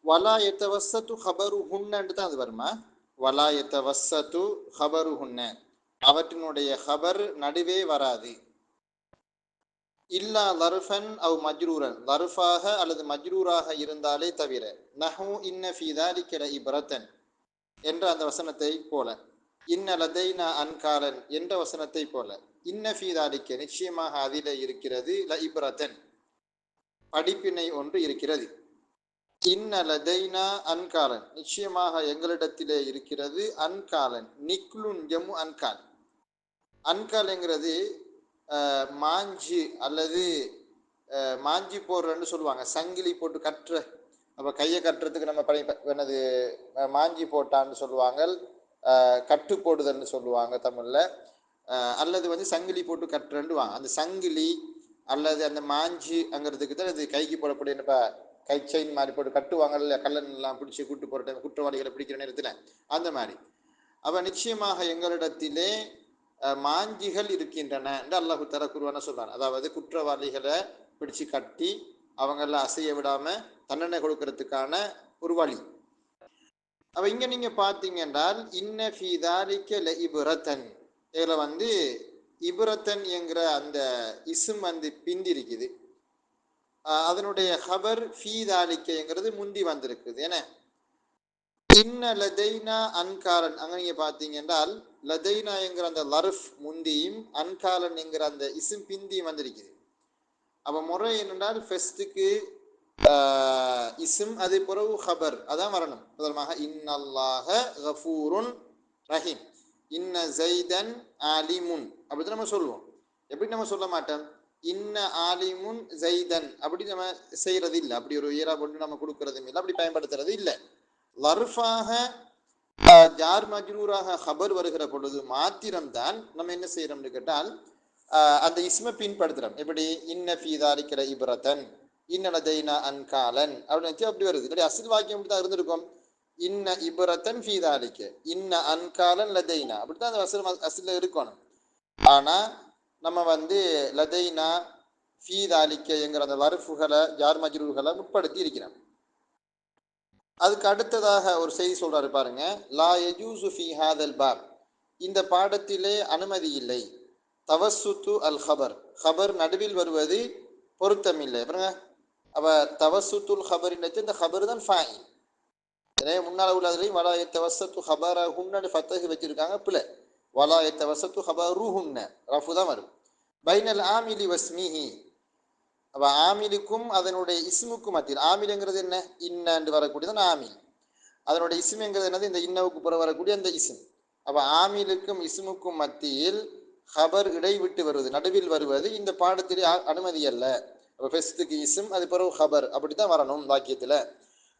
வலா எத்தவசத்து ஹபருஹுன்னு தான் அது வருமா? வலா எத்தவசத்து ஹபருஹுன்ன, அவற்றினுடைய ஹபர் நடுவே வராது. இல்லா லர்ஃபன் அவ் மஜ்ரூரன், லர்ஃபாக அல்லது மஜ்ரூராக இருந்தாலே தவிர. நஹு இன்ன ஃபீ தாலிக லஇப்ரத்தன் என்ற அந்த வசனத்தை போல, இன்ன லதைனா அன்காலன் என்ற வசனத்தை போல, இன்ன ஃபீ தாலிக நிச்சயமாக அதிலே இருக்கிறது, லஇப்ரத்தன் படிப்பினை ஒன்று இருக்கிறது. இன்ன லதைனா அன்காலன் நிச்சயமாக எங்களிடத்திலே இருக்கிறது, அன்காலன் நிக்லுன் ஜம்மு அன்கால். அன்கால்ங்கிறது மாஞ்சி அல்லது மாஞ்சி போடுறன்னு சொல்லுவாங்க, சங்கிலி போட்டு கட்டுற. அப்போ கையை கட்டுறதுக்கு நம்ம என்னது மாஞ்சி போட்டான்னு சொல்லுவாங்க, கட்டு போடுதல்னு சொல்லுவாங்க தமிழில். அல்லது வந்து சங்கிலி போட்டு கட்டுறன்னுவாங்க. அந்த சங்கிலி அல்லது அந்த மாஞ்சிங்கிறதுக்கு தான் இது கைக்கு போடக்கூடிய கை செயின் மாதிரி போட்டு கட்டுவாங்கல்ல, கல்லன்லாம் பிடிச்சி கூட்டு போகிற டைம், குற்றவாளிகளை பிடிக்கிற நேரத்தில் அந்த மாதிரி. அப்போ நிச்சயமாக எங்களிடத்திலே மாஞ்சிகள் இருக்கின்றன என்று அல்லாஹு தஆலா குர்ஆன்ல சொல்றான். அதாவது குற்றவாளிகளை பிடிச்சு கட்டி அவங்கள அசைய விடாம தண்டனை கொடுக்கறதுக்கான ஒரு வழி. அப்ப இங்க நீங்க பாத்தீங்க என்றால் இன்ன ஃபீ தாலிக லஇப்ரத்தன், இதுல வந்து இப்ரத்தன் என்கிற அந்த இஸ்ம் வந்து பிந்தி இருக்குது. அதனுடைய ஹபர் ஃபீ தாலிகங்கிறது முந்தி வந்திருக்குது. ஏன்னா இன்ன லதைனா அன்காலன், அங்க நீங்க பாத்தீங்க என்றால் லதைனா என்கிற அந்த லர்ஃப் முந்தியும் அன்காலன் என்கிற அந்த இஸ்ம் பிந்தியும் வந்திருக்குது. அப்ப முறை என்னென்றால் ஃபெஸ்ட்டுக்கு இஸ்ம் அது பிறகு ஹபர் அதான் வரணும். முதலமாக இன்னல்லாஹ கஃபூருன் ரஹீம், இன்ன ஜைதன் ஆலிமுன் அப்படி நம்ம சொல்லுவோம். எப்படி நம்ம சொல்ல மாட்டோம் இன்ன ஆலிமுன் ஜைதன், அப்படி நம்ம செய்யறது இல்லை. அப்படி ஒரு ஈரா போட்டு நம்ம கொடுக்கறதும் இல்லை, அப்படி பயன்படுத்துறது இல்லை. லர்ஃபாக ஜார் மஜ்ரூராக ஹபர் வருகிற பொழுது மாத்திரம்தான் நம்ம என்ன செய்யறோம்னு கேட்டால் அந்த இஸ்ம பின்படுத்துறோம். எப்படி இன்ன ஃபீ தாலிக லஇப்ரத்தன், இன்ன லதைனா அன்காலன் அப்படின்னு அப்படி வருது. இல்லை அசில் வாக்கியம் அப்படி தான் இருந்திருக்கும். இன்ன இப்ரத்தன் ஃபீ தாலிக, இன்ன அன்காலன் லதைனா, அப்படித்தான் அந்த வசனம் அசில இருக்கணும். ஆனா நம்ம வந்து லதைனா ஃபீ தாலிக என்கிற அந்த லர்ஃபுகளை ஜார் மஜ்ரூர்களை முற்படுத்தி இருக்கிறோம். அதுக்கு அடுத்ததாக ஒரு செய்தி சொல்றாரு பாருங்க, லா யஜூசு ஃபீ ஹாதல் பாப், இந்த பாடத்திலே அனுமதி இல்லை. தவசுத்து அல் ஹபர், ஹபர் நடுவில் வருவது பொருத்தமில்லை. பாருங்க, அப்ப தவசுத்துல் ஹபர், இந்த ஹபர் தான் ஃபாயில். எனவே முன்னால் உள்ளதுலையும் வலா தவசத்து ஹபர ஹுன்னு ஃபத்தஹ் வச்சிருக்காங்க, பிள்ளை வலா தவசத்து ஹபரு ஹுன்ன ரஃபு தான் வரும். பைனல் ஆமிலி வஸ்மிஹி, அப்ப ஆமிலுக்கும் அதனுடைய இஸ்முக்கும் மத்தியில், ஆமிலுங்கிறது என்ன இன்னன்று வரக்கூடியதான் ஆமில், அதனுடைய இஸ்முங்கிறது என்னது இந்த இன்னவுக்கு புற வரக்கூடிய அந்த இஸ்ம். அப்ப ஆமிலுக்கும் இஸ்முக்கும் மத்தியில் ஹபர் இடைவிட்டு வருவது, நடுவில் வருவது இந்த பாடத்திலே அனுமதி அல்ல. அப்ப ஃபெஸ்ட்டுக்கு இஸ்ம் அது பிறகு ஹபர் அப்படித்தான் வரணும் வாக்கியத்துல.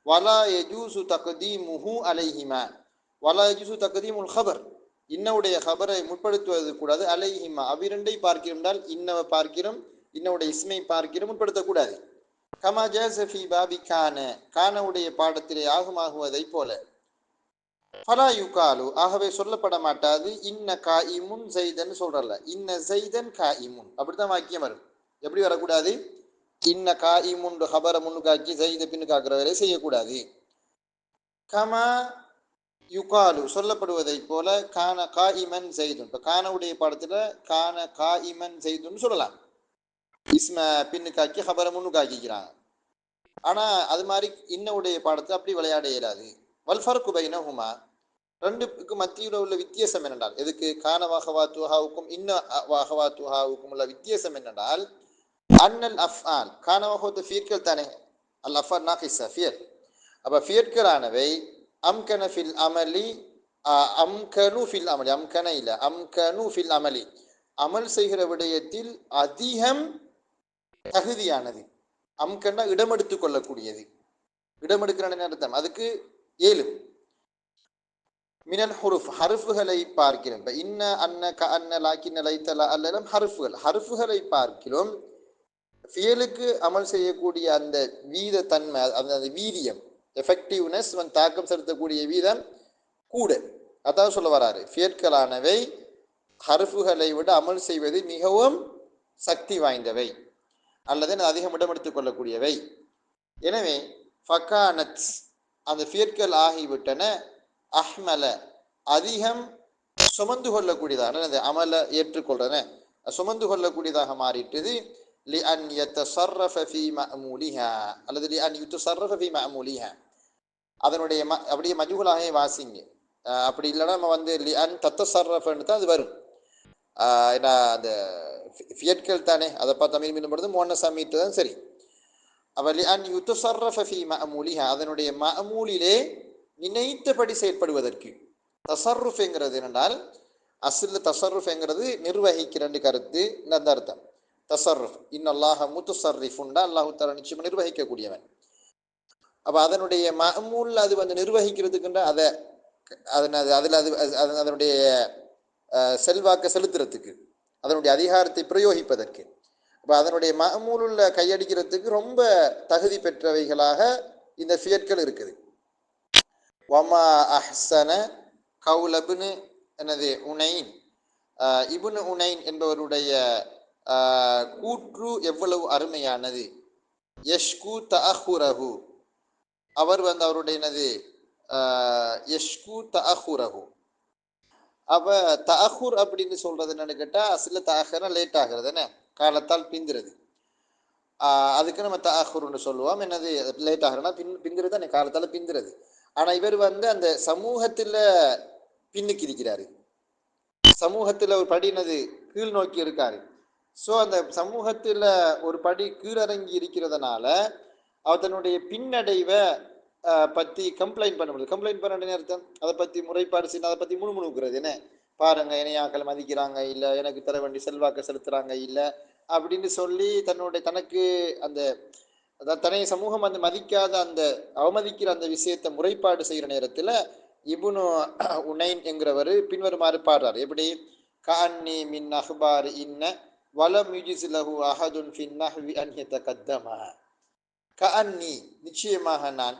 வலா யஜூசு தக்தீமுஹு அலைஹிமா, வலா யஜூசு தக்தீமுல் ஹபர், இன்னவுடைய ஹபரை முற்படுத்துவது கூடாது. அலைஹிமா அவ்விரண்டை பார்க்கிறோம் என்றால் இன்னவை பார்க்கிறோம், இன்னவுடைய இஸ்மை பார்க்கிறோம், முற்படுத்தக்கூடாது. கமா ஜாஸ ஃபீ பாபி கான, கானவுடைய பாடத்திலே ஆகுமாகுவதை போல. ஃபலா யுகாலு ஆகவே சொல்லப்பட மாட்டாது இன்ன காயிமுன் ஜைதன் சொல்றல, இன்ன ஜைதன் காயிமுன் அப்படித்தான் வாக்கியம் வரும். எப்படி வரக்கூடாது, இன்ன காயிமுன் ஹபரை முன்னுக்காக்கி ஜைத பின்னுக்காக்குற வேலை செய்யக்கூடாது. கமா யுகாலு சொல்லப்படுவதை போல கான காயிமன் ஜைதுன், இப்போ கானவுடைய பாடத்துல கான காயிமன் ஜைதுன்னு சொல்லலாம், இஸ்ம பின்னுக்காக்கி ஹபரை முன்னுக்காக்கிக்கிறாங்க. ஆனா அது மாதிரி இன்னவுடைய பாடத்தை அப்படி விளையாட இயலாது. வல்ஃபர்கு பைனஹுமா, ரெண்டுக்கு மத்தியில் உள்ள வித்தியாசம் என்னென்றால், எதுக்கு கான வாஹவாத்துஹாவுக்கும் இன்ன வாஹவாத்துஹாவுக்கும் உள்ள வித்தியாசம் என்னென்றால், அன்னல் அஃஆல் கான வாஹவத்து ஃபியர்கள் தானே, அல் அஃஆல் நாகிஸா ஃபியல். அப்ப ஃபியர்களானவை அம்கன ஃபில் அமலி, அம்கனு ஃபில் அமலி, அம்கன இல்ல அம்கனு ஃபில் அமலி, அமல் செய்கிற விடயத்தில் அதிகம் தகுதியானது. அம்கன்னா இடமெடுத்துக் கொள்ளக்கூடியது, இடமெடுக்கிற அர்த்தம், அதுக்கு 7 மினல் ஹுருஃப் ஹர்ஃபுகளை பார்க்கிறோம். இன்ன அன்ன க அன்ன லாக்கின்ன லைத்தல அல்லலம் ஹர்ஃபுகள், ஹர்ஃபுகளை பார்க்கிறோம். ஃபியலுக்கு அமல் செய்யக்கூடிய அந்த வீத தன்மை, அந்த வீரியம், எஃபெக்டிவ்னஸ், தாக்கம் செலுத்தக்கூடிய வீதம் கூட. அதான் சொல்ல வராரு, ஃபியற்களானவை ஹர்ஃபுகளை விட அமல் செய்வது மிகவும் சக்தி வாய்ந்தவை அல்லது அதிகம் இடம் எடுத்துக் கொள்ளக்கூடியவை. எனவே ஃபகானத் அந்த ஃபியற்கள் ஆகிவிட்டன. அஹ்மல அதிகம் சுமந்து கொள்ளக்கூடியதாக, அமல ஏற்றுக்கொள்றன சுமந்து கொள்ளக்கூடியதாக மாறிட்டது. லி அன் யத்தஸர்ரஃப ஃபீ மஅமூலிஹா அல்லது லி அன் யுத்தஸர்ரஃப ஃபீ மஅமூலிஹா. அதனுடைய அப்படியே மஜ்ஹூலாக வாசிங்க. அப்படி இல்லைன்னா நம்ம வந்து லி அன் தத்தஸர்ரஃப்னு தான் அது வரும். ஏன்னா அந்த ஃபியட்கள் தானே, அதை பார்த்து தமிழ் மீண்டும் பொழுது முன்னஸா மீட்டு தான் சரி. அப்ப லி அன் யுத்தஸர்ரஃப ஃபீ மஅமூலிஹா அதனுடைய மஅமூலிலே நினைத்தபடி செயற்படுவதற்கு. தசர்ருஃப்ங்கிறது என்னென்றால் அஸ்ல தசர்ருஃப்ங்கிறது நிர்வகிக்கிறன்னு கருத்து. அந்த அர்த்தம் தசர்ருஃப். இன்னல்லாஹ முத்தஸர்ரிஃபுண்டா அல்லாஹ் தஆலா நிச்சயமா நிர்வகிக்கக்கூடியவன். அப்ப அதனுடைய மஅமூல் அது வந்து நிர்வகிக்கிறதுக்குன்ற அதை அதில் அது அதனுடைய செல்வாக்க செலுத்துறதுக்கு, அதனுடைய அதிகாரத்தை பிரயோகிப்பதற்கு. அப்போ அதனுடைய மஅமூலுள்ள கையடிக்கிறதுக்கு ரொம்ப தகுதி பெற்றவைகளாக இந்த ஃபியட்கள் இருக்குது. வமா அஹ்சன கௌலபுனு எனது உனைன், இபுனு உனைன் என்பவருடைய கூற்று எவ்வளவு அருமையானது. யஷ்கு தஅஹுரஹு அவர் வந்து அவருடைய என்னது யஷ்கு தஅஹுரஹு. அப்ப தஅஹுர் அப்படின்னு சொல்றது என்னன்னு கேட்டா அசில தஅஹரா லேட் ஆகிறது என்ன, காலத்தால் பிந்துறது. அதுக்கு நம்ம தஅஹுர்னு சொல்லுவோம். என்னது லேட் ஆகிறனா பிந்துறது தானே, காலத்தால் பிந்துறது. ஆனா இவர் வந்து அந்த சமூகத்துல பின்னுக்கு இருக்கிறாரு, சமூகத்துல ஒரு படி என்னது கீழ் நோக்கி இருக்காரு. ஸோ அந்த சமூகத்துல ஒரு படி கீழறங்கி இருக்கிறதுனால அவர் தன்னுடைய பின்னடைவை பற்றி கம்ப்ளைண்ட் பண்ண முடியுது. கம்ப்ளைண்ட் பண்ண அர்த்தம் அதை பற்றி முறைப்பாடு செய்யணும், அதை பற்றி முணுமுணுக்கிறது. என்ன பாருங்க இணையாக்கள் மதிக்கிறாங்க இல்லை, எனக்கு தர வேண்டி செல்வாக்க செலுத்துறாங்க இல்லை அப்படின்னு சொல்லி தனக்கு அந்த தன்னை சமூகம் அந்த மதிக்காத அந்த அவமதிக்கிற அந்த விஷயத்தை முறைப்பாடு செய்கிற நேரத்தில் இப்னு உனைன் என்கிறவர் பின்வருமாறு பாடுறார். எப்படி கஅன்னி மின் அஹ்பார் இன்ன வலம் யுஜிஸ் லஹு அஹதுன் ஃபின் நஹ்வி அன் யதகத்தமா. கஅன்னி நிச்சயமாக நான்,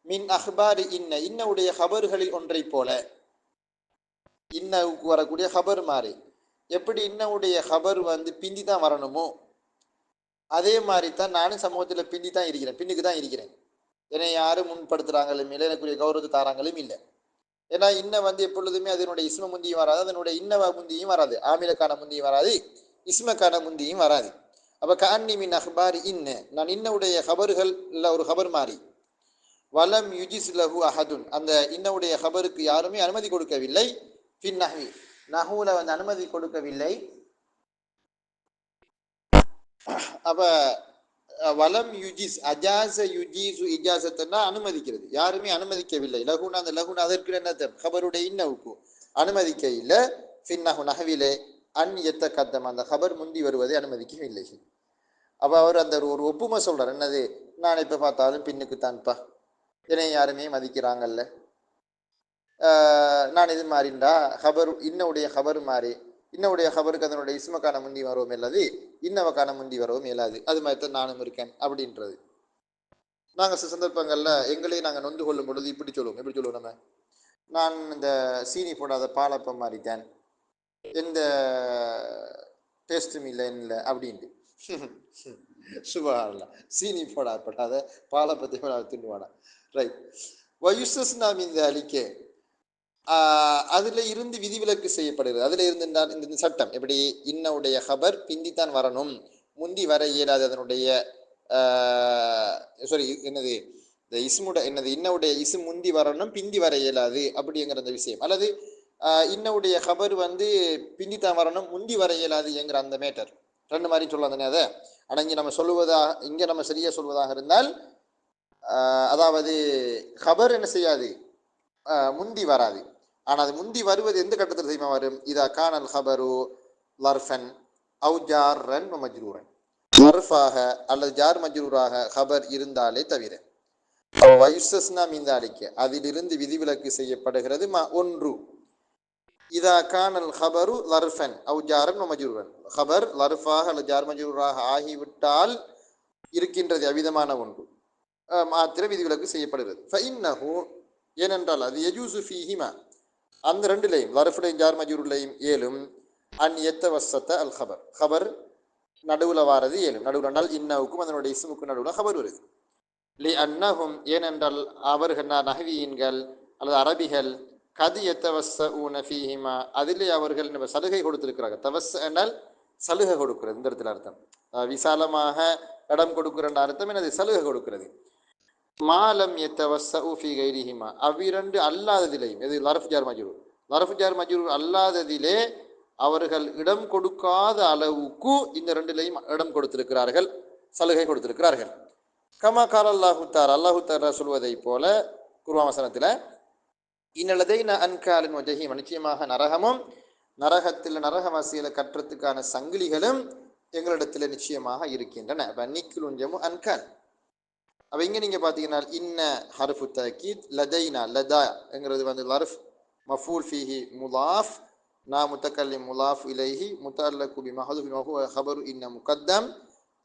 மின் அஹ்பார் இன்ன இன்னவுடைய ஹபர்களில் ஒன்றை போல, இன்னவுக்கு வரக்கூடிய ஹபர் மாதிரி. எப்படி இன்னவுடைய ஹபர் வந்து பிந்தி தான் வரணுமோ அதே மாதிரி தான் நானும் சமூகத்தில் பிந்தி தான் இருக்கிறேன், பின்னுக்கு தான் இருக்கிறேன். என்னை யாரும் முன்படுத்துறாங்களும் இல்லை, எனக்குரிய கௌரவத்தை தாராங்களும் இல்லை. ஏன்னா இன்ன வந்து எப்பொழுதுமே அதனுடைய இஸ்ம முந்தியும் வராது, அதனுடைய இன்னவ முந்தியும் வராது, ஆமிலக்கான முந்தியும் வராது, இஸ்மக்கான முந்தியும் வராது. அப்ப கஅன்னி மின் அஹ்பார் இன்ன நான் இன்னவுடைய ஹபர்கள் இல்லை ஒரு ஹபர் மாறி. வலம் யுஜிஸ் லஹு அஹதுன் அந்த இன்னவுடைய ஹபருக்கு யாருமே அனுமதி கொடுக்கவில்லை. ஃபின் நஹ்வி நஹூல வந்து அனுமதி கொடுக்கவில்லை. அப்ப வலம் யுஜிஸ் அஜாச யுஜீசு இஜாசத்துன்னா அனுமதிக்கிறது, யாருமே அனுமதிக்கவில்லை. லகுனா அந்த லகுனா அதற்கு என்ன ஹபருடைய இன்னவுக்கு அனுமதிக்க இல்லை. ஃபின்னஹு நஹ்விலே அன் யத்தகத்தம் அந்த ஹபர் முந்தி வருவதை அனுமதிக்கவில்லை. அப்ப அவர் அந்த ஒரு ஒப்புமை சொல்றார். என்னது, நான் இப்ப பார்த்தாலும் பின்னுக்குத்தான்ப்பா, என்னை யாருமே மதிக்கிறாங்கல்ல, நான் இது மாறிண்டா ஹபர் இன்னவுடைய ஹபர் மாறி, இன்னவுடைய ஹபருக்கு அதனுடைய இஸ்மக்கான முந்தி வரவும் இல்லாது, இன்னவக்கான முந்தி வரவும் இயலாது, அது மாதிரி தான் நானும் இருக்கேன் அப்படின்றது. நாங்கள் சில சந்தர்ப்பங்கள்ல எங்களையும் நாங்கள் நொந்து கொள்ளும் பொழுது இப்படி சொல்லுவோம். எப்படி சொல்லுவோம் நம்ம, நான் இந்த சீனி போடாத பாலப்பம் மாறிட்டேன், எந்த டேஸ்டும் இல்லை அப்படின்ட்டு. சுபஹானல்லாஹ், சீனி போடாத பாலப்பத்தை தின்னுவானா. ரைட். வயுசஸ்னா இந்த அலிக்கே அதுல இருந்து விதிவிலக்கு செய்யப்படுகிறது. அதுல இருந்து இந்த சட்டம் எப்படி இன்னவுடைய ஹபர் பிந்தித்தான் வரணும், முந்தி வர இயலாது. அதனுடைய என்னது இந்த இஸ்முட என்னது இன்னவுடைய இசு முந்தி வரணும், பிந்தி வர இயலாது அப்படிங்கிற அந்த விஷயம். அல்லது இன்னவுடைய ஹபர் வந்து பிந்தித்தான் வரணும், முந்தி வர இயலாது என்கிற அந்த மேட்டர் ரெண்டு மாதிரி சொல்லலாம் தானே. அதை ஆனால் இங்கே நம்ம இங்கே நம்ம சரியா சொல்வதாக இருந்தால் அதாவது ஹபர் என்ன செய்யாது, முந்தி வராது. ஆனால் அது முந்தி வருவது எந்த கட்டத்தில் தெரியுமா வரும், இதா கானல் ஹபரு லர்ஃபன் அவு ஜார்ரன் மஜ்ரூரன், லர்ஃபாக அல்லது ஜார் மஜ்ரூராக ஹபர் இருந்தாலே தவிர. வயுஸ்னா மீந்தாலிக்க அதிலிருந்து விதிவிலக்கு செய்யப்படுகிறது. ஒன்று இதா கானல் ஹபரு லர்ஃபன் அவு ஜாரன் மஜ்ரூரன், ஹபர் லர்ஃபாக அல்லது ஜார் மஜ்ரூராக ஆகிவிட்டால் இருக்கின்றது அவிதமான ஒன்று மாத்திர விதிவிலக்கு செய்யப்படுகிறது. ஃபஇன்னஹு ஏனென்றால் அது யஜூசு ஃபீஹிமா அந்த ரெண்டுலையும் லர்ஃபுலையும் ஜார் மஜ்ரூர்லையும் ஏலும் அன் யத்தவஸ்ஸத அல் ஹபர், ஹபர் நடுவில் வாரது ஏலும். நடுவில் என்றால் இன்னவுக்கும் அதனுடைய இஸ்முக்கும் நடுவில் ஹபர் வருது. லி அன்னஹும் ஏனென்றால் அவர்கள் நஹ்வியீன்கள் அல்லது அரபிகள் கதி எத்தவச ஊனஃபீஹிமா அதிலே அவர்கள் சலுகை கொடுத்திருக்கிறார்கள். தவஸ் என்றால் சலுகை கொடுக்கிறது. இந்த இடத்துல அர்த்தம் விசாலமாக இடம் கொடுக்கிற அர்த்தம் எனது சலுகை கொடுக்கிறது. மாலம் எத்தவச ஊஃபி கைரிஹிமா அவ்விரண்டு அல்லாததிலேயும் எது லரஃப் ஜார் மஜ்ரூர் லரஃப் ஜார் மஜ்ரூர் அல்லாததிலே அவர்கள் இடம் கொடுக்காத அளவுக்கு இந்த ரெண்டிலையும் இடம் கொடுத்திருக்கிறார்கள், சலுகை கொடுத்திருக்கிறார்கள். கமா கால் அல்லாஹுத்தார் அல்லாஹுத்தாரா சொல்வதை போல குர்ஆன் வசனத்தில் இன்னலதைன அன்காலின் வஜஹீம் நிச்சயமாக நரகமும் நரகத்தில் நரகவாசியில் கற்றத்துக்கான சங்கிலிகளும் எங்களிடத்தில் நிச்சயமாக இருக்கின்றன. நிக்குலுஞ்சமு அன்கால். அப்போ இங்கே நீங்கள் பார்த்தீங்கன்னா இன்ன ஹர்ஃபு தக்கீத் லதைனா லதாங்கிறது வந்து லர்ஃப் மஃபூல் ஃபீஹி முலாஃப் நா முத்தக்கல்லிம் முலாஃப் இலைஹி முத்தல்லகு பி மஹதுஃபின் வஹுவ ஹபரு இன்ன முகத்தம்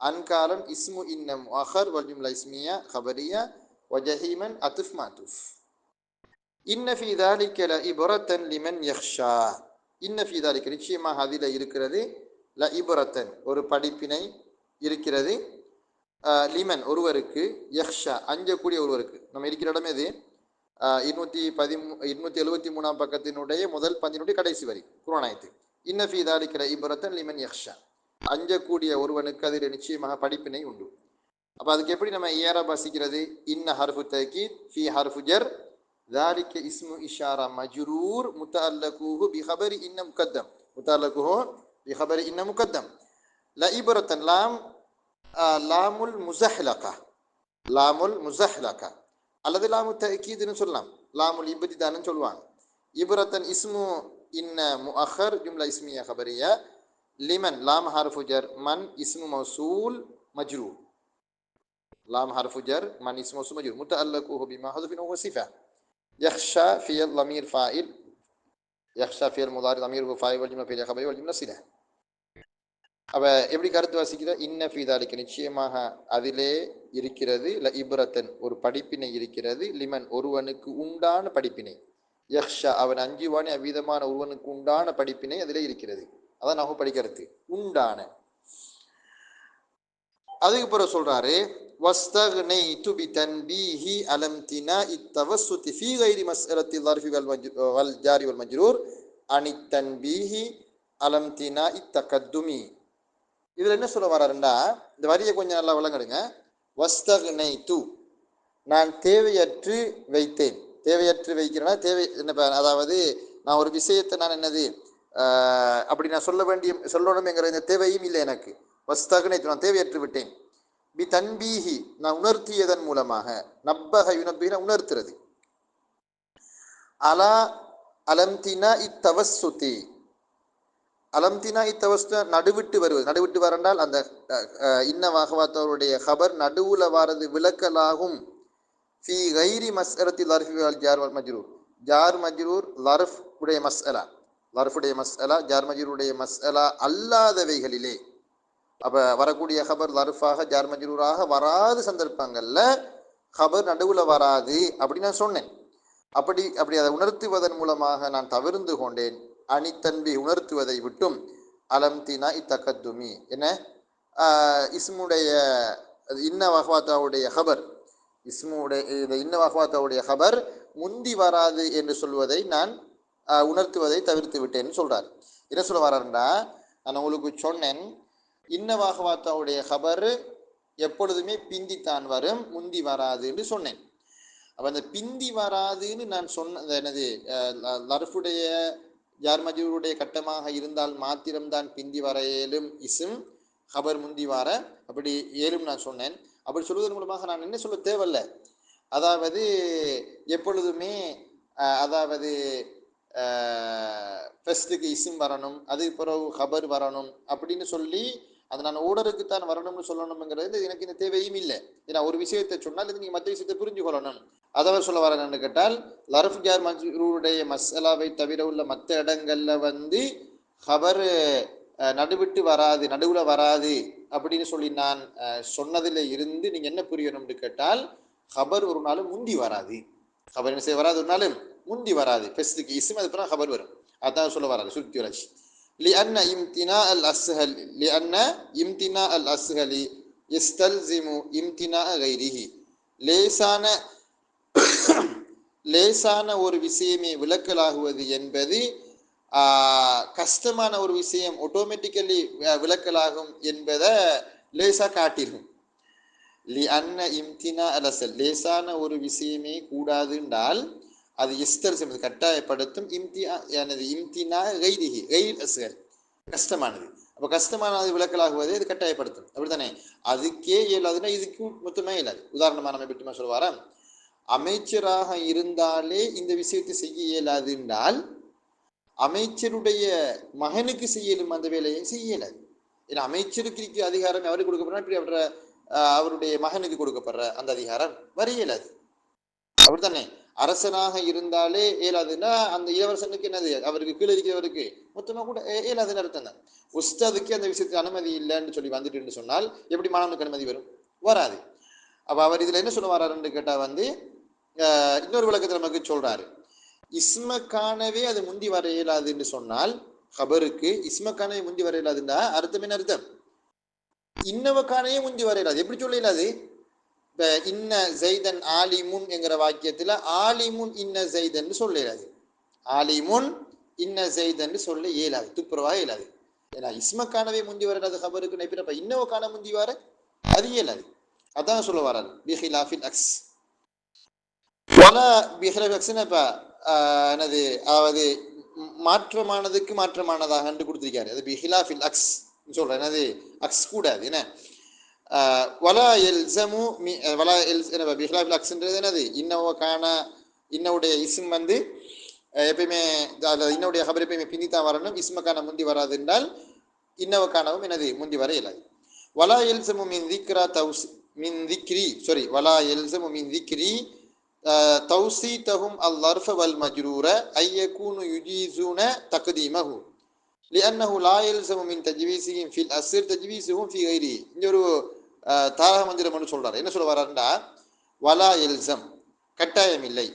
அன்காலன் இஸ்மு இன்ன முஅஹர் வல் ஜும்லா இஸ்மியா ஹபரியா வஜஹீமன் அத்துஃப் மாத்துஃப். இன்ன ஃபீ தாலிக ல இப்ரத்தன் லிமன் யக்ஷா. இன்ன ஃபீ தாலிக நிச்சயமாக அதில் இருக்கிறது ல இப்ரத்தன் ஒரு படிப்பினை இருக்கிறது, லிமன் ஒருவருக்கு, யக்ஷா அஞ்சக்கூடிய ஒருவருக்கு. நம்ம இருக்கிற இடமே இது 273 பக்கத்தினுடைய முதல் பந்தினுடைய கடைசி வரி குர்ஆனாயத்து. இன்ன ஃபீ தாலிக ல இப்ரத்தன் லிமன் யக்ஷா அஞ்சக்கூடிய ஒருவனுக்கு அதில் நிச்சயமாக படிப்பினை உண்டு. அப்போ அதுக்கு எப்படி நம்ம ஏரப் வாசிக்கிறது? இன்ன ஹர்ஃபு தக்கீத் ஃபீ ஹர்ஃபு ஜர் ذلك اسم إشارة مجرور متعلقه بخبر إن مقدم متعلقه بخبر إن مقدم. لا إبرة لام لام المزحلقة لام المزحلقة அல்லது லாமு தஅக்கீதுன்னு சொல்லலாம், லாமுல் இப்திதான்னு சொல்லுவாங்க. இப்ரத்தன் இஸ்மு இன்ன முஅஹர் ஜும்லா இஸ்மியா ஹபரியா லிமன் லாம் ஹர்ஃபு ஜர் மன் இஸ்மு மௌசூல் மஜ்ரூர் லாம் ஹர்ஃபு ஜர் மன் இஸ்மு மௌசூல் மஜ்ரூர் முத்தஅல்லகுஹு பிமா ஹதுஃபின் வ சிஃபா. يخشى فعل ضمير فاعل يخشى فعل مضارع ضمير فاعل والجمله فعل خبر والجمله صله. அப்ப எப்படி கருத்து வாசிக்கிற? இன்ன ஃபீ தாலிக நிச்சயமாக அதிலே இருக்கிறது ல இப்ரத்தன் ஒரு படிப்பினை இருக்கிறது, லிமன் ஒருவனுக்கு உண்டான படிப்பினை, யக்ஷா அவன் அஞ்சுவானே அவ்விதமான ஒருவனுக்கு உண்டான படிப்பினை அதிலே இருக்கிறது. அதான் நம்ம படிக்கிறது உண்டான. அதுக்கு பிறகு சொல்றாரு வஸ்தக்னைது பிதன்பீஹி அலம்தினா இத்தவஸ்ஸுதி ஃபீ கைரி மஸ்அலத்தி ظرفி வல் ஜாரி வல் மஜ்ரூர் அனித் தன்பீஹி அலம்தினா இத்தகத்துமி. இதுல என்ன சொல்ல வர்றாருன்னா, இந்த வரியை கொஞ்சம் நல்லா விளங்குங்க. வஸ்தக்னைது நான் தேவையற்று வைத்தேன். தேவையற்று வைக்கிறேன்னா தேவை என்ன, அதாவது நான் ஒரு விஷயத்தை நான் என்னது அப்படி நான் சொல்லணுங்கிற இந்த தேவையும் இல்லை எனக்கு. வஸ்தக்னைது நான் தேவையற்று விட்டேன். பி தன்பீஹி நான் உணர்த்தியதன் மூலமாக, நப்பக யுனப்பீன உணர்த்துறது, அலா அலம்தினா இத்தவஸ்ஸுதி அலம்தினா இத்தவஸ்து நடுவிட்டு வருவது. நடுவிட்டு வரண்டால் அந்த இன்ன வாகவாத்தவருடைய ஹபர் நடுவுல வாரது விளக்கலாகும். ஃபி கைரி மஸ்அலத்தி லர்ஃபி வல் ஜார் வல் மஜ்ரூர் ஜார் மஜ்ரூர் லர்ஃப் உடைய மஸ்அலா லர்ஃபுடைய மஸ்அலா ஜார் மஜ்ரூருடைய மஸ்அலா அல்லாதவைகளிலே. அப்போ வரக்கூடிய ஹபர் லர்ஃபாக ஜார் மஜ்ரூராக வராத சந்தர்ப்பங்களில் ஹபர் நடுவில் வராது அப்படி நான் சொன்னேன். அப்படி அதை உணர்த்துவதன் மூலமாக நான் தவிர்ந்து கொண்டேன். அனித்தன்பி உணர்த்துவதை விட்டும் அலம்தினா இத்தகத்துமி என்ன இஸ்முடைய இன்ன வஹ்வாத்தாவுடைய ஹபர் இஸ்முடைய இந்த இன்ன வஹ்வாத்தாவுடைய ஹபர் முந்தி வராது என்று சொல்வதை நான் உணர்த்துவதை தவிர்த்து விட்டேன்னு சொல்றார். என்ன சொல்ல வர்றாருன்னா, நான் உங்களுக்கு சொன்னேன் இன்ன வாகவாத்தாவுடைய ஹபர் எப்பொழுதுமே பிந்தித்தான் வரும், முந்தி வராதுன்னு சொன்னேன். அப்போ அந்த பிந்தி வராதுன்னு நான் சொன்ன என்னது லர்ஃபுடைய ஜார் மஜ்ரூருடைய கட்டமாக இருந்தால் மாத்திரம்தான் பிந்தி வர ஏலும் இஸ்ம், ஹபர் முந்தி வர அப்படி ஏலும் நான் சொன்னேன். அப்படி சொல்வதன் மூலமாக நான் என்ன சொல்ல தேவையில்லை, அதாவது எப்பொழுதுமே அதாவது ஃபஸ்ட்டுக்கு இஸ்ம் வரணும், அதுக்கு பிறகு ஹபர் வரணும் அப்படின்னு சொல்லி அது நான் ஓடருக்குத்தான் வரணும்னு சொல்லணுங்கிறது எனக்கு இந்த தேவையும் இல்லை. ஏன்னா ஒரு விஷயத்தை சொன்னால் இது நீங்கள் மற்ற விஷயத்தை புரிஞ்சு கொள்ளணும். அதை சொல்ல வரேன்னு கேட்டால் லர்ஃப் ஜார் மஜ்ரூருடைய மஸ்அலாவை தவிர உள்ள மற்ற இடங்களில் வந்து ஹபர் நடுவிட்டு வராது, நடுவில் வராது அப்படின்னு சொல்லி நான் சொன்னதில் இருந்து நீங்கள் என்ன புரியணும்னு கேட்டால் ஹபர் ஒரு நாளும் முந்தி வராது. ஹபர் என்ன செய்ய வராது, ஒரு நாளும் முந்தி வராது. ஃபஸ்ட்டுக்கு இஸ்ம் அது பிறகு ஹபர் வரும். அதான் சொல்ல வராது சுருத்தி வளர்ச்சி. لأن امتناء الأسهل يستلزم امتناء غيره. லேசான லேசான ஒரு விஷயமே விளக்கலாகுவது என்பது கஷ்டமான ஒரு விஷயம் ஆட்டோமேட்டிக்கலி விளக்கலாகும் என்பதை லேசா காட்டிடும். லி அன்ன இம்தினா அலசல், லேசான ஒரு விஷயமே கூடாது என்றால் அது எஸ்தர் செய்வது கட்டாயப்படுத்தும். இம்தினா கைரிஹி கைர் அஸ்கல், கஷ்டமானது. அப்போ கஷ்டமானது விளக்கலாகுவதை இது கட்டாயப்படுத்தும், அப்படித்தானே? அதுக்கே இயலாதுன்னா இதுக்கு மொத்தமே இயலாது. உதாரணமாக நம்ம விட்டுமா சொல்லுவாரா, அமைச்சராக இருந்தாலே இந்த விஷயத்தை செய்ய இயலாது என்றால் அமைச்சருடைய மகனுக்கு செய்யலும் அந்த வேலையை செய்ய இயலாது. ஏன்னா அமைச்சருக்கு அதிகாரம் அவருக்கு கொடுக்கப்படுறா, இப்படி அவருடைய மகனுக்கு கொடுக்கப்படுற அந்த அதிகாரம் வர இயலாது, அப்படித்தானே? அரசனாக இருந்தாலே இயலாதுன்னா அந்த இளவரசனுக்கு என்னது, அவருக்கு கீழே இருக்கிறவருக்கு மொத்தமாக கூட இயலாதுன்னு அர்த்தம் தான். உஸ்தாதுக்கு அந்த விஷயத்துக்கு அனுமதி இல்லைன்னு சொல்லி வந்துட்டு சொன்னால் எப்படி மாணவனுக்கு அனுமதி வரும்? வராது. அப்போ அவர் இதில் என்ன சொல்ல வர்றாருன்னு கேட்டால் இன்னொரு விளக்கத்தில் நமக்கு சொல்றாரு, இஸ்மக்கானவே அது முந்தி வர இயலாதுன்னு சொன்னால், ஹபருக்கு இஸ்மக்கானவே முந்தி வர இயலாதுன்னா அர்த்தம் என்ன அர்த்தம்? இன்னவக்கானையே முந்தி வர இயலாது. எப்படி சொல்ல இயலாது? இப்போ இன்ன ஜெய்தன் ஆலிமுன் என்கிற வாக்கியத்தில் ஆலிமுன் இன்ன ஜெய்தன் சொல்ல இயலாது. ஆலிமுன் இன்ன ஜெய்தன் சொல்ல இயலாது, துப்புரவா இயலாது. ஏன்னா இஸ்மக்கானவே முந்தி வர இயலாது ஹபருக்கு. நைப்பிறப்ப இன்னவக்கான முந்தி வர அது இயலாது. அதான் சொல்ல வராது பிஹிலாஃபில் அக்ஸ். இப்போ என்னது, அதாவது மாற்றமானதுக்கு மாற்றமானதாக கொடுத்திருக்காரு. அது பிஹிலாஃபில் அக்ஸ் சொல்றேன். என்னது அக்ஸ் கூடாது. என்ன வலா எல்சமு வலா பிஹிலாஃபில் அக்ஸ்ன்றது என்னது, இன்னவுக்கான இன்னவுடைய இஸ்ம் எப்பயுமே இன்னவுடைய ஹபர் எப்பயுமே பின்னித்தான் வரணும், இஸ்மக்கான முந்தி வராது என்றால் இன்னவுக்கானவும் என்னது முந்தி வர இயலாது. வலா எல்சமு மின் திக்ரா தௌசி மின் திக்ரி வலா எல்சமு மின் திக்ரி தௌசீதஹும் அல்-லர்ஃப வல் மஜ்ரூர ஐயகூனு யுஜீஸூன தக்தீமஹு லிஅன்னஹு லா யல்ஸமு மின் தஜ்வீஸிஹிம் ஃபில் அஸ்ர் தஜ்வீஸுஹும் ஃபீ கைரிஹி. இங்க ஒரு தாரக மந்திரம்னு சொல்றாரு. என்ன சொல்ல வர்றாருன்னா, வலா எல்ஸம் கட்டாயமில்லை,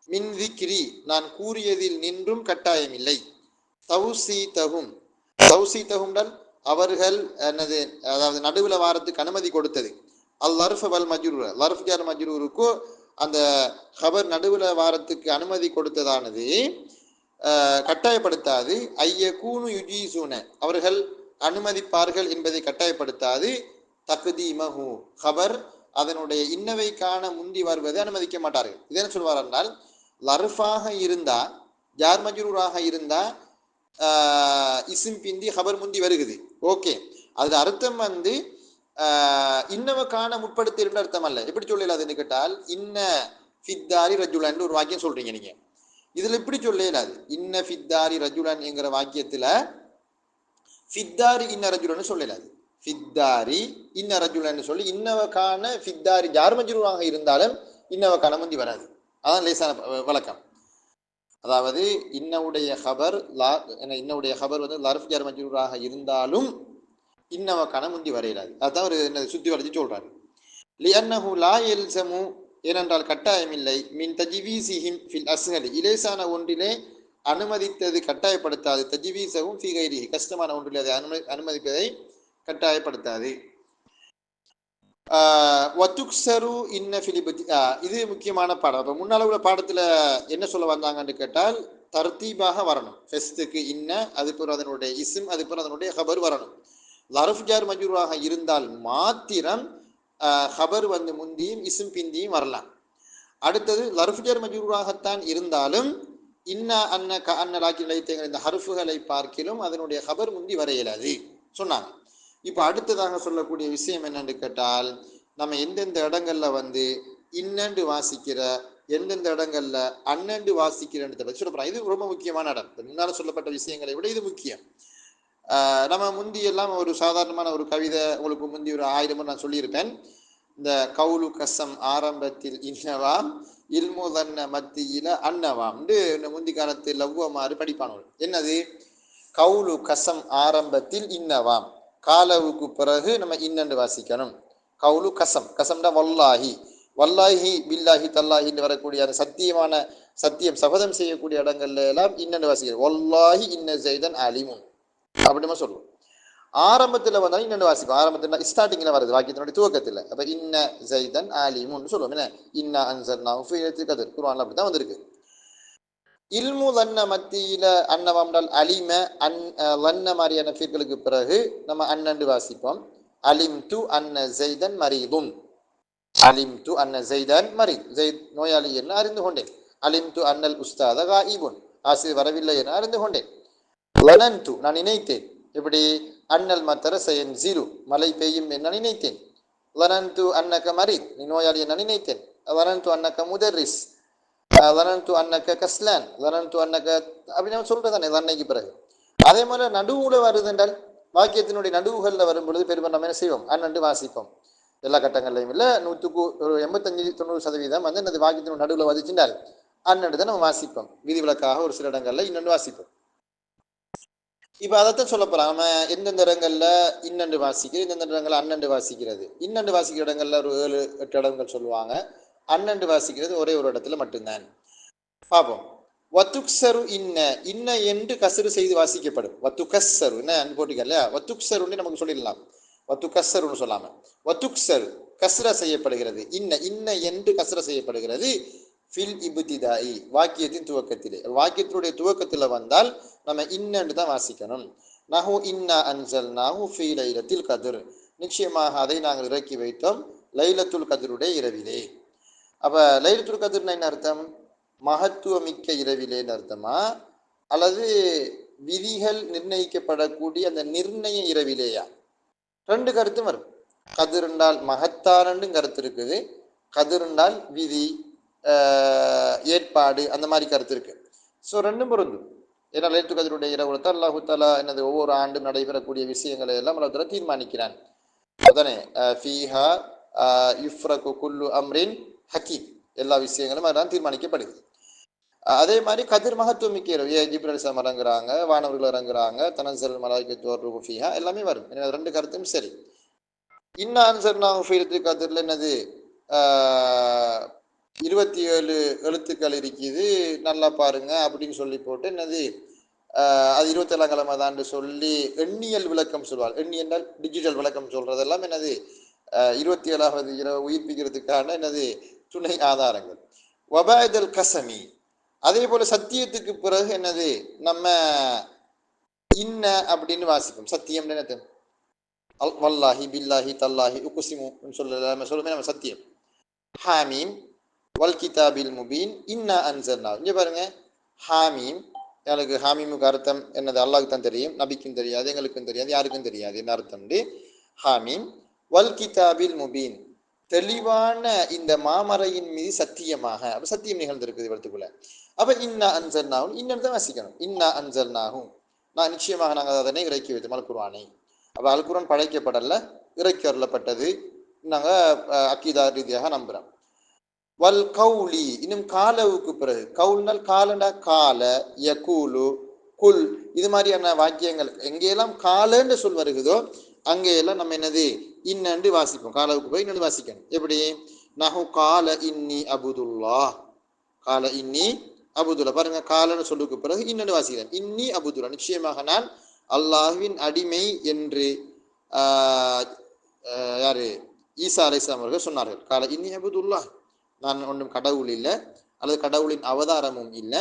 மின் திக்ரி நான் கூறியதில் நின்றும் கட்டாயமில்லை, தௌசீதஹும் தௌசீதஹும்டன் அவர்கள் என்னது, அதாவது நடுவில் வாரத்துக்கு அனுமதி கொடுத்தது, அல்-லர்ஃப வல் மஜ்ரூர லர்ஃப் ஜார் மஜ்ரூருக்கு அந்த ஹபர் நடுவில் வாரத்துக்கு அனுமதி கொடுத்ததானது கட்டாயப்படுத்தாது. ஐயகூனு யுஜீஸூன அவர்கள் அனுமதிப்பார்கள் என்பதை கட்டாயப்படுத்தாது. தக்தீமஹு ஹபர் அதனுடைய இன்னவைக்கான முந்தி வருவதை அனுமதிக்க மாட்டார்கள். இது என்ன சொல்வார் என்றால், லர்ஃபாக இருந்தா ஜார் மஜ்ரூராக இருந்தா இஸ்ம் பிந்தி ஹபர் முந்தி வருகுது, ஓகே. அதுல அர்த்தம் இன்னவக்கான முற்படுத்தி அர்த்தம் அல்ல. எப்படி சொல்லலாதுன்னு கேட்டால், இன்ன ஃபித்தாரி ரஜுலன் ஒரு வாக்கியம் சொல்றீங்க நீங்க, இதுல இப்படி சொல்லலாது. இன்ன ஃபித்தாரி ரஜுலன் என்கிற வாக்கியத்துல ஃபித்தாரி இன்ன ரஜுலன்னு சொல்லலாது. ஃபித்தாரி இன்ன ரஜுலன்னு சொல்லி இன்னவக்கான ஃபித்தாரி ஜார் மஜ்ரூராக இருந்தாலும் இன்னவக்கான முந்தி வராது. அதான் லேசான வழக்கம். அதாவது இன்னவுடைய ஹபர் இன்னவுடைய ஹபர் லர்ஃப் ஜார் மஜ்ரூராக இருந்தாலும் இன்னவக்கான முந்தி வரையிலாது. அதுதான் ஒரு என்ன சுத்தி வளைச்சு சொல்றாரு. லிஅன்னஹு லா யல்ஸமு ஏனென்றால் கட்டாயமில்லை, மின் தஜ்வீஸிஹிம் ஃபில் அஸ்ஹலி இலேசான ஒன்றிலே அனுமதித்தது கட்டாயப்படுத்தாது, தஜ்வீஸஹும் ஃபீ கைரிஹி கஷ்டமான ஒன்றிலே அதை அனுமதிப்பதை கட்டாயப்படுத்தாது. வத்துக்ஸரு இன்ன ஃபில் இது முக்கியமான பாடம். அப்போ முன்னால உள்ள பாடத்தில் என்ன சொல்ல வந்தாங்கன்னு கேட்டால், தர்த்தீபாக வரணும். ஃபெஸ்ட்டுக்கு இன்ன, அது பிறகு அதனுடைய இஸ்ம், அது பிறகு அதனுடைய ஹபர் வரணும். லர்ஃப் ஜார் மஜ்ரூராக இருந்தால் மாத்திரம் ஹபர் முந்தியும் இஸ்ம் பிந்தியும் வரலாம். அடுத்தது லர்ஃப் ஜார் மஜ்ரூராகத்தான் இருந்தாலும் இன்ன அன்ன க அன்ன லாக்கி லைத்தேங்கிற இந்த ஹர்ஃபுகளை பார்க்கிலும் அதனுடைய ஹபர் முந்தி வர இயலாது சொன்னாங்க. இப்போ அடுத்ததாக சொல்லக்கூடிய விஷயம் என்னன்னு கேட்டால், நம்ம எந்தெந்த இடங்கள்ல இன்னண்டு வாசிக்கிற, எந்தெந்த இடங்கள்ல அன்னண்டு வாசிக்கிறேன்னு பற்றி சொல்லப்படுறோம். இது ரொம்ப முக்கியமான இடம். முன்னால் சொல்லப்பட்ட விஷயங்களை விட இது முக்கியம். நம்ம முந்தியெல்லாம் ஒரு சாதாரணமான ஒரு கவிதை உங்களுக்கு முந்தி ஒரு 1000 முறை நான் சொல்லியிருப்பேன். இந்த கவுலு கசம் ஆரம்பத்தில் இன்னவாம் இல்முதன்ன மத்தியில அன்னவாம் முந்தி காலத்தில் லவ்வமாறு படிப்பானவர்கள். என்னது? கவுலு கசம் ஆரம்பத்தில் இன்னவாம், காலவுக்கு பிறகு நம்ம இன்னண்டு வாசிக்கணும். கவுலு கசம், கசம்டா வல்லாஹி, வல்லாஹி பில்லாஹி தல்லாஹின்னு வரக்கூடிய அந்த சத்தியமான சத்தியம் சபதம் செய்யக்கூடிய இடங்கள்ல எல்லாம் இன்னண்டு வாசிக்கிறோம். வல்லாஹி இன்ன ஜைதன் அலிமுன் அப்படிமா சொல்லுவோம். ஆரம்பத்தில் வந்தாலும் இன்னொன்று வாசிப்போம். ஆரம்பத்தில் ஸ்டார்டிங்கில் வருது வாக்கியத்தினுடைய துவக்கத்தில். அப்போ இன்ன ஜைதன் ஆலிமுன்னு சொல்லுவோம். என்ன இன்ன அன்சர்னாஹு ஃபீ லைலத்துல் கத்ர் குர்ஆன்ல அப்படி தான் வந்திருக்கு. இல்மு லன்ன மத்தியில அன்னவம்டால் அலிம அன் லன்ன மாதிரியான ஃபீர்களுக்கு பிறகு நம்ம அன்னண்டு வாசிப்போம். அலிம் து அன்ன ஜெய்தன் மரீதுன். அலிம் து அன்ன ஜெய்தன் மரீத், ஜெயித் நோயாளி என்று அறிந்து கொண்டேன். அலிம் து அன்னல் உஸ்தாத காயிபுன், ஆசிரியர் வரவில்லை என அறிந்து கொண்டேன். லனன் து நான் நினைத்தேன். எப்படி அன்னல் மத்தர சயன் ஜீரு மழை பெய்யும் என்ன நினைத்தேன். லனன் து அன்னக மரீத் நீ நோயாளி என்ன நினைத்தேன். லனன் து அன்னக முதர்ரிஸ், லனன்து அன்னக்க கஸ்லான், லனன்து அன்னக்க அப்படின்னு நம்ம சொல்றதானே லன்னைக்கு பிறகு. அதே மாதிரி நடுவுல வருது என்றால் வாக்கியத்தினுடைய நடுவுகளில் வரும் பொழுது பெரும்பாலும் நம்ம என்ன செய்வோம், அன்னண்டு வாசிப்போம். எல்லா கட்டங்கள்லையும் இல்லை, 100க்கு ஒரு 85-90% வந்து அந்த வாக்கியத்தினுடைய நடுவில் வதிச்சுட்டால் அன்னண்டு தான் நம்ம வாசிப்போம். விதிவிலக்காக ஒரு சில இடங்கள்ல இன்னொன்று வாசிப்போம். இப்போ அதைத்தான் சொல்ல போறோம். நம்ம எந்தெந்த இடங்கள்ல இன்னண்டு வாசிக்கிறது, எந்தெந்த இடங்கள்ல அன்னண்டு வாசிக்கிறது. இன்னண்டு வாசிக்கிற இடங்கள்ல ஒரு 7-8 இடங்கள் சொல்லுவாங்க. அன்னண்டு வாசிக்கிறது ஒரே ஒரு இடத்துல மட்டும்தான். பார்ப்போம். வத்துக்சரு இன்ன, இன்ன என்று கசரு செய்து வாசிக்கப்படும். வத்துகஸ்ஸரு என்ன போட்டிக்கல, வத்துக்சருன்னு நமக்கு சொல்லிடலாம். வத்துகஸ்ஸருன்னு சொல்லாம வத்துக்சரு கஸ்ர செய்யப்படுகிறது. இன்ன இன்ன என்று கஸ்ர செய்யப்படுகிறது. ஃபில் இப்திதாயி வாக்கியத்தின் துவக்கத்திலே. வாக்கியத்தினுடைய துவக்கத்தில் வந்தால் நம்ம இன்னன்னு தான் வாசிக்கணும். நஹு இன்னா அன்ஸல்நாஹு ஃபீ லைலத்தில் கத்ர், நிச்சயமாக அதை நாங்கள் இறக்கி வைத்தோம் லைலத்துல் கத்ருடைய இரவிலே. அப்ப லைலத்துல் கத்ர்னா என்ன அர்த்தம்? மகத்துவமிக்க இரவிலேன்னு அர்த்தமா, அல்லது விதிகள் நிர்ணயிக்கப்படக்கூடிய அந்த நிர்ணய இரவிலேயா? ரெண்டு கருத்தும் வரும். கதிர் என்றால் மகத்தானன்னு கருத்து இருக்குது, கதிர் என்றால் விதி ஏற்பாடு அந்த மாதிரி கருத்து இருக்கு. ஸோ ரெண்டும் பொருந்தும். ஏன்னா லைலத்துல் கத்ருடைய இரவு தான் அல்லாஹு தஆலா என்னது ஒவ்வொரு ஆண்டும் நடைபெறக்கூடிய விஷயங்களை எல்லாம் அல்லாஹ் தஆலா தீர்மானிக்கிறான். அதானே ஃபீஹா யுஃப்ரகு குல்லு அம்ரின் ஹக்கீம், எல்லா விஷயங்களும் அதான் தீர்மானிக்கப்படுது. அதே மாதிரி கதிர் மகத்துவமிக்க இரவு, ஜிப்ரீல் அலைஹிஸ்ஸலாம் இறங்குறாங்க, வானவர்கள் இறங்குறாங்க, தனஸ்ஸல் மலாயிகத்து வர்ரூஹு ஃபீஹா எல்லாமே வரும். எனவே ரெண்டு கருத்தும் சரி. இன்னா அன்ஸல்நாஹு ஃபீ லைலத்துல் கத்ர்ல என்னது 27 எழுத்துக்கள் இருக்குது, நல்லா பாருங்க அப்படின்னு சொல்லி போட்டு என்னது அது 27ஆம் கிழமை தான் சொல்லி எண்ணியல் விளக்கம் சொல்வார். எண்ணி என்றால் டிஜிட்டல் விளக்கம் சொல்றதெல்லாம் என்னது 27வது இரவு உயிர்ப்பிக்கிறதுக்கான என்னது துணை ஆதாரங்கள். வபாயதல் கசமி, அதே போல சத்தியத்துக்கு பிறகு என்னது நம்ம இன்ன அப்படின்னு வாசிப்போம். சத்தியம் என்னது வல்லாஹி பில்லாஹி தல்லாஹி உக்குசிமு சொல்லுமே நம்ம சத்தியம். ஹாமீம் வல் கிதாபில் முபீன் இன்னா அன்ஸல்நாஹு. இங்க பாருங்க, ஹாமீம், எனக்கு ஹாமீமுக்கு அர்த்தம் என்னது அல்லாஹ்க்கு தான் தெரியும், நபிக்கும் தெரியாது, எங்களுக்கும் தெரியாது, யாருக்கும் தெரியாது என்ன அர்த்தம். ஹாமீம் வல் கிதாபில் முபீன், தெளிவான இந்த மாமரையின் மீது சத்தியமாக. அப்ப சத்தியம் நிகழ்ந்திருக்குது இவற்றுக்குள்ள. அப்ப இன்னா அன்ஸல்நாஹு இன்னும் தான் வாசிக்கணும். இன்னா அன்ஸல்நாஹு நான் நிச்சயமாக நாங்கள் அதனை இறக்கி வைத்தோம் அல் குர்ஆனை. அப்ப அல் குர்ஆன் படைக்கப்படல, இறக்கி வரப்பட்டது. நாங்கள் அக்கீதா ரீதியாக நம்புறோம். வல் கௌலி, இன்னும் காலவுக்கு பிறகு. கவுல்னால் காலண்டா கால யகூலு குல், இது மாதிரியான வாக்கியங்கள் எங்கெல்லாம் காலன்னு சொல் வருகுதோ அங்கெல்லாம் நம்ம என்னது இன்னண்டு வாசிப்போம். காலவுக்கு போய் இன்னொன்று வாசிக்கணும். எப்படி நஹு கால இன்னி அபுதுல்லாஹ், கால இன்னி அபுதுல்லா. பாருங்க, காலன்னு சொல்லுக்கு பிறகு இன்னொன்று வாசிக்கிறேன். இன்னி அபுதுல்லா, நிச்சயமாக நான் அல்லாஹ்வின் அடிமை என்று யாரு ஈசா அலைஹிஸ்ஸலாம் அவர்கள் சொன்னார்கள். கால இன்னி அபுதுல்லாஹ், நான் ஒன்றும் கடவுள் இல்லை அல்லது கடவுளின் அவதாரமும் இல்லை,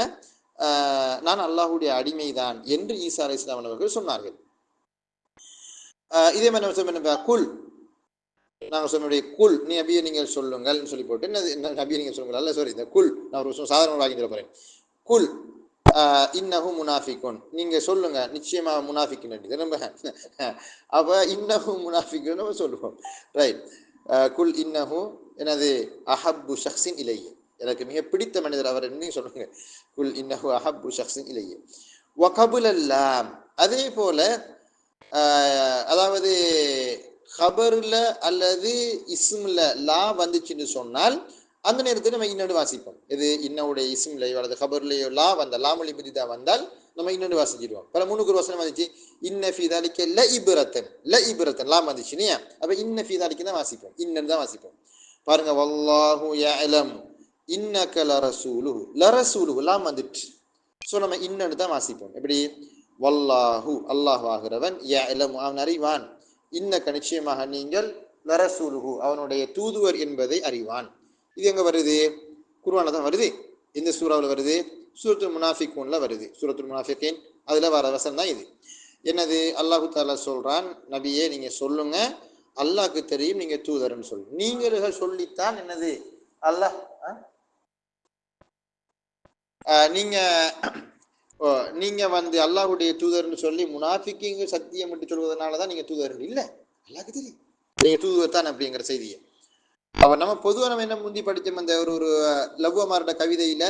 நான் அல்லாஹுடைய அடிமைதான் என்று ஈசா அலைஹிஸ்ஸலாம் அவர்கள் சொன்னார்கள். இதே மாதிரி நம்ம சொல்ல குல், நாங்கள் சொன்னுடைய குல் நீ நபியை நீங்கள் சொல்லுங்கள் சொல்லி போட்டு நபியை நீங்கள் சொல்லுங்கள் அல்ல சாரி இந்த குல் நான் ஒரு சாதாரண வாங்கி தர போறேன். குல் இன்னஹு முனாஃபிகுன், நீங்க சொல்லுங்க நிச்சயமாக முனாஃபிக்குன் நம்ம. அப்ப இன்னஹு முனாஃபிகுன் நம்ம சொல்லுவோம். ரைட். குல் இன்னஹு எனது அஹப்பு ஷக்ஸின் இலைய, எனக்கு மிக பிடித்த மனிதர் அவர் என்ன சொல்லுங்க. குல் இன்னஹு அஹப்பு ஷக்ஸின் இலைய வகபுலல்லாம், அதே போல அதாவது ஹபர்ல அல்லது இஸ்ம்ல லா வந்துச்சுன்னு சொன்னால் அந்த நேரத்தில் நம்ம இன்னொன்று வாசிப்போம். இது இன்னவுடைய இஸ்ம்லையோ அல்லது ஹபர்லையோ லா வந்தால், லாமொழி புதிதா வந்தால் நம்ம இன்னொன்று வாசிச்சிடுவோம். பல 3 வசனம் வந்துச்சு. இன்ன ஃபீ தாலிக ல இப்ரத்தன், ல இப்ரத்தன் லாம் வந்துச்சு இல்லையா? அப்ப இன்ன ஃபீ தாலிக தான் வாசிப்போம், இன்னன்னு தான் வாசிப்போம். பாருங்க, வல்லாஹு யஅலம் இன்னக லரசூலுஹு, லரசூலுஹு லாம் வந்துச்சு. ஸோ நம்ம இன்னன்னு தான் வாசிப்போம். எப்படி வல்லாஹு அல்லாஹ் ஆகிறவன் யஅலமு அவன் அறிவான் இன்னக நிச்சயமாக நீங்கள் லரசூலுஹு அவனுடைய தூதுவர் என்பதை அறிவான். இது எங்க வருது? குர்ஆன்ல தான் வருது. இந்த சூறாவில் வருது, சூரத்துல் முனாஃபிகூன்ல வருது. சூரத்துல் முனாஃபிகீன் அதுல வர வசனம் தான் இது. என்னது? அல்லாஹு தஆலா சொல்றான், நபியே நீங்க சொல்லுங்க, அல்லாஹ்க்கு தெரியும் நீங்க தூதர்னு சொல்லு. நீங்கள் சொல்லித்தான் என்னது அல்லாஹ் நீங்க நீங்க வந்து அல்லாஹ்வுடைய தூதர்னு சொல்லி முனாஃபிக்கீங்க சத்தியம் விட்டு சொல்வதனால தான் நீங்க தூதர் இல்லை. அல்லாஹ்க்கு தெரியும் நீங்க தூதர் தான் அப்படிங்கிற செய்தியை அவர் நம்ம பொதுவாக நம்ம என்ன முந்தி படித்தோம், அந்த ஒரு லவ்வமாரோட கவிதையில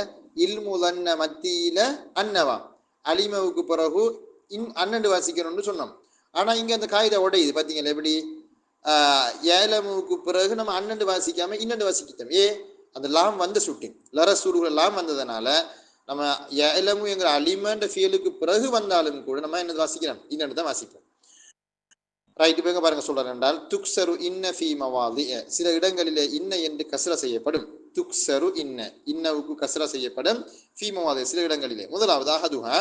இல்முதன்ன மத்தியில அன்னவாம் அலிமவுக்கு பிறகு அன்னண்டு வாசிக்கணும்னு சொன்னோம். ஆனா இங்க அந்த காகித உடையுது பார்த்தீங்களா எப்படி? ஏலமுக்கு பிறகு நம்ம அன்னண்டு வாசிக்காம இன்னண்டு வாசிக்கிட்டோம். அந்த லாம் வந்த ஷூட்டிங் லரசூலுகள் லாம் வந்ததுனால நம்ம ஏலமு என்கிற அலிமன்ற ஃபியலுக்கு பிறகு வந்தாலும் கூட நம்ம என்னது வாசிக்கிறோம்? இன்னண்டு தான் வாசிப்போம். ரைட். இப்போ எங்க பாருங்க சொல்றேன் என்றால் துக்ஸரு இன்ன ஃபீ மவாதி, சில இடங்களிலே இன்ன என்று கஸ்ரா செய்யப்படும். துக்ஸரு இன்ன இன்னவுக்கு கஸ்ரா செய்யப்படும். ஃபீ மவாதி சில இடங்களிலே. முதலாவது அஹதுஹா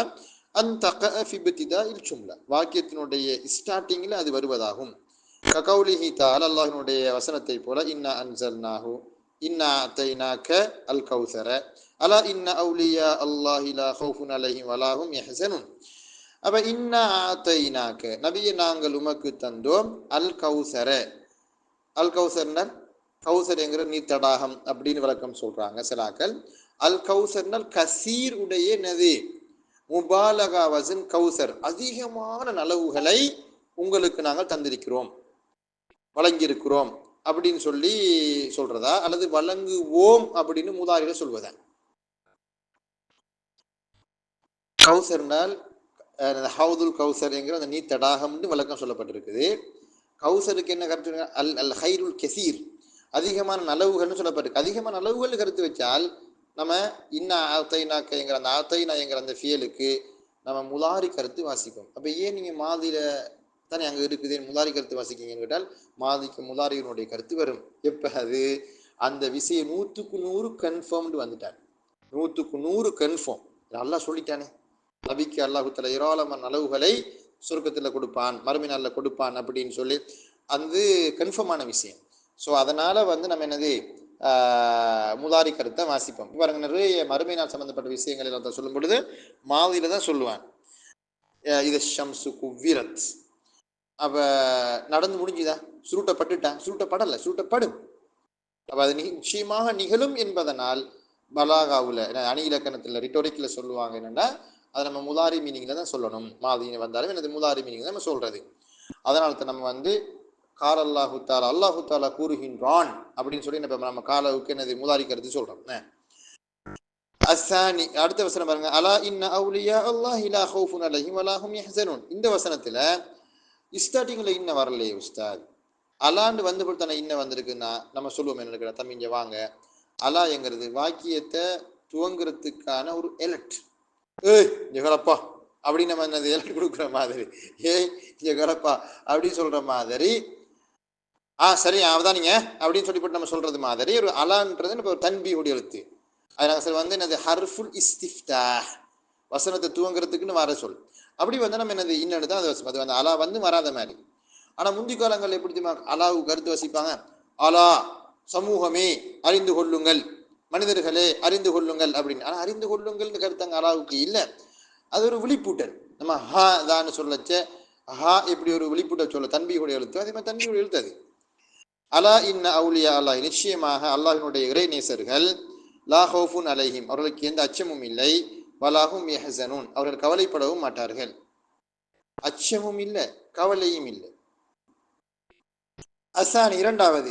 அன் தக ஃபி இப்திதாஇல் ஜும்லா வாக்கியத்தினுடைய ஸ்டார்டிங்கில் அது வருவதாகும். ககௌலிஹி தஆலா அல்லாஹ்வினுடைய வசனத்தை போல இன்னா அன்ஸல்நாஹு இன்னா அத்தைனாக அல் கௌசர அலா இன்ன அவுலியா அல்லாஹி லா ஹவுஃபுன் அலைஹிம் வலா ஹும் யஹ்ஸனூன். அப்ப இன்னா அத்தைனாக நபியே நாங்கள் உமக்கு தந்தோம் அல் கௌசர. அல் கௌசர்னால் கௌசர் என்கிற நீர் தடாகம் அப்படின்னு விளக்கம் சொல்றாங்க சிலாக்கள். அல் கௌசர்னால் கசீர் உடைய நதி முபாலகா வசன் கௌசர் அதிகமான நலவுகளை உங்களுக்கு நாங்கள் தந்திருக்கிறோம் வழங்கியிருக்கிறோம் அப்படின்னு சொல்லி சொல்றதா, அல்லது வழங்குவோம் அப்படின்னு மூதாரில சொல்வதா? கௌசர்னால் ஹவுதுல் கௌசர் என்கிற அந்த நீர் தடாகம்னு விளக்கம் சொல்லப்பட்டிருக்குது. கௌசருக்கு என்ன கருத்து? அல் அல் ஹைருல் கசீர் அதிகமான நலவுகள்னு சொல்லப்பட்டிருக்கு. அதிகமான நலவுகள் கருத்து வச்சால் நம்ம இன்ன ஆத்தைனாக்க என்கிற அந்த ஆத்தைனா என்கிற அந்த ஃபியலுக்கு நம்ம முலாரி கருத்து வாசிப்போம். அப்போ ஏன் நீங்கள் மாதில தானே அங்கே இருக்குது முலாரி கருத்து வாசிக்கிங்கன்னு கேட்டால் மாதிக்கு முலாரியினுடைய கருத்து வரும். எப்போ அது அந்த விஷயம் 100% கன்ஃபார்ம்டு வந்துட்டார். 100% கன்ஃபார்ம் நல்லா சொல்லிட்டானே நபிக்கு அல்லாஹு தஆலா ஏராளமான நலவுகளை சொர்க்கத்தில் கொடுப்பான், மறுமை நாளில் கொடுப்பான் அப்படின்னு சொல்லி அது கன்ஃபார்மான விஷயம். ஸோ அதனால வந்து நம்ம என்னது முதாரி கருத்தை வாசிப்போம். பாருங்க நிறைய மறுமை நாள் சம்பந்தப்பட்ட விஷயங்கள் எல்லாம் சொல்லும் பொழுது மாதில தான் சொல்லுவான். இது ஷம்சு குவிரத் அப்ப நடந்து முடிஞ்சுதா? சுருட்டப்பட்டுட்டான்? சுருட்டப்படலை, சுருட்டப்படும். அப்ப அது நிச்சயமாக நிகழும் என்பதனால் பலாகாவுல அணி இலக்கணத்துல ரிட்டோரிக்கில் சொல்லுவாங்க என்னன்னா அதை நம்ம முதாரி மீனிங்ல தான் சொல்லணும். மாதிரி வந்தாலும் எனது முதாரி மீனிங் தான் நம்ம சொல்றது. அதனால தான் நம்ம வந்து கால் அல்லாஹு தாலா அல்லாஹு தாலா கூறுகின்றான் அப்படின்னு சொல்லி நம்ம காலவுக்கு என்னது முதாரி கருத்து சொல்றோம். அஸ்ஸானி அடுத்த வசனம் பாருங்க. அலா இன்ன அவுலியா அல்லாஹி லா ஹவுஃபுன் அலைஹிம் வலா ஹும் யஹ்ஸனூன். இந்த வசனத்துல ஸ்டார்டிங்ல இன்ன வரலையே உஸ்தாத், அலாண்டு வந்து தானே இன்ன வந்திருக்குன்னா நம்ம சொல்லுவோம் என்ன இருக்கிற தம்பி இங்க வாங்க. அலா என்கிறது வாக்கியத்தை துவங்குறதுக்கான ஒரு எலட். இங்க கலப்பா அப்படின்னு நம்ம என்னது எலட் கொடுக்குற மாதிரி, இங்க கலப்பா அப்படின்னு சொல்ற மாதிரி, சரி அவதான் நீங்க அப்படின்னு சொல்லி போட்டு நம்ம சொல்றது மாதிரி ஒரு அலான்றது இப்போ ஒரு தன்பியுடைய எழுத்து. அதனால சார் வந்து என்னது ஹர்ஃபுல் இஸ்திஃப்தா வசனத்தை துவங்குறதுக்குன்னு வர சொல். அப்படி வந்து நம்ம என்னது இன்னொன்று தான் அது வந்து அலா வந்து வராத மாதிரி. ஆனா முந்தி காலங்கள் எப்படி அலாவுக்கு கருத்து வசிப்பாங்க, அலா சமூகமே அறிந்து கொள்ளுங்கள், மனிதர்களே அறிந்து கொள்ளுங்கள் அப்படின்னு. ஆனா அறிந்து கொள்ளுங்கள்னு கருத்தாங்க அலாவுக்கு இல்லை. அது ஒரு விழிப்பூட்டல். நம்ம ஹா தான்னு சொல்லச்ச ஹா எப்படி ஒரு விழிப்பூட்டல் சொல்ல தன்பியுடைய எழுத்து, அதே மாதிரி தன்பியுடைய எழுத்து அது. அலா இன்ன அவுலியா அல்லாஹ் நிச்சயமாக அல்லாஹ்வினுடைய இறை நேசர்கள் லா ஹவுஃபுன் அலைஹிம் அவர்களுக்கு எந்த அச்சமும் இல்லை, வலா ஹும் யஹ்ஸனூன் அவர்கள் கவலைப்படவும் மாட்டார்கள். அச்சமும் இல்லை கவலையும் இல்லை. அசானி இரண்டாவது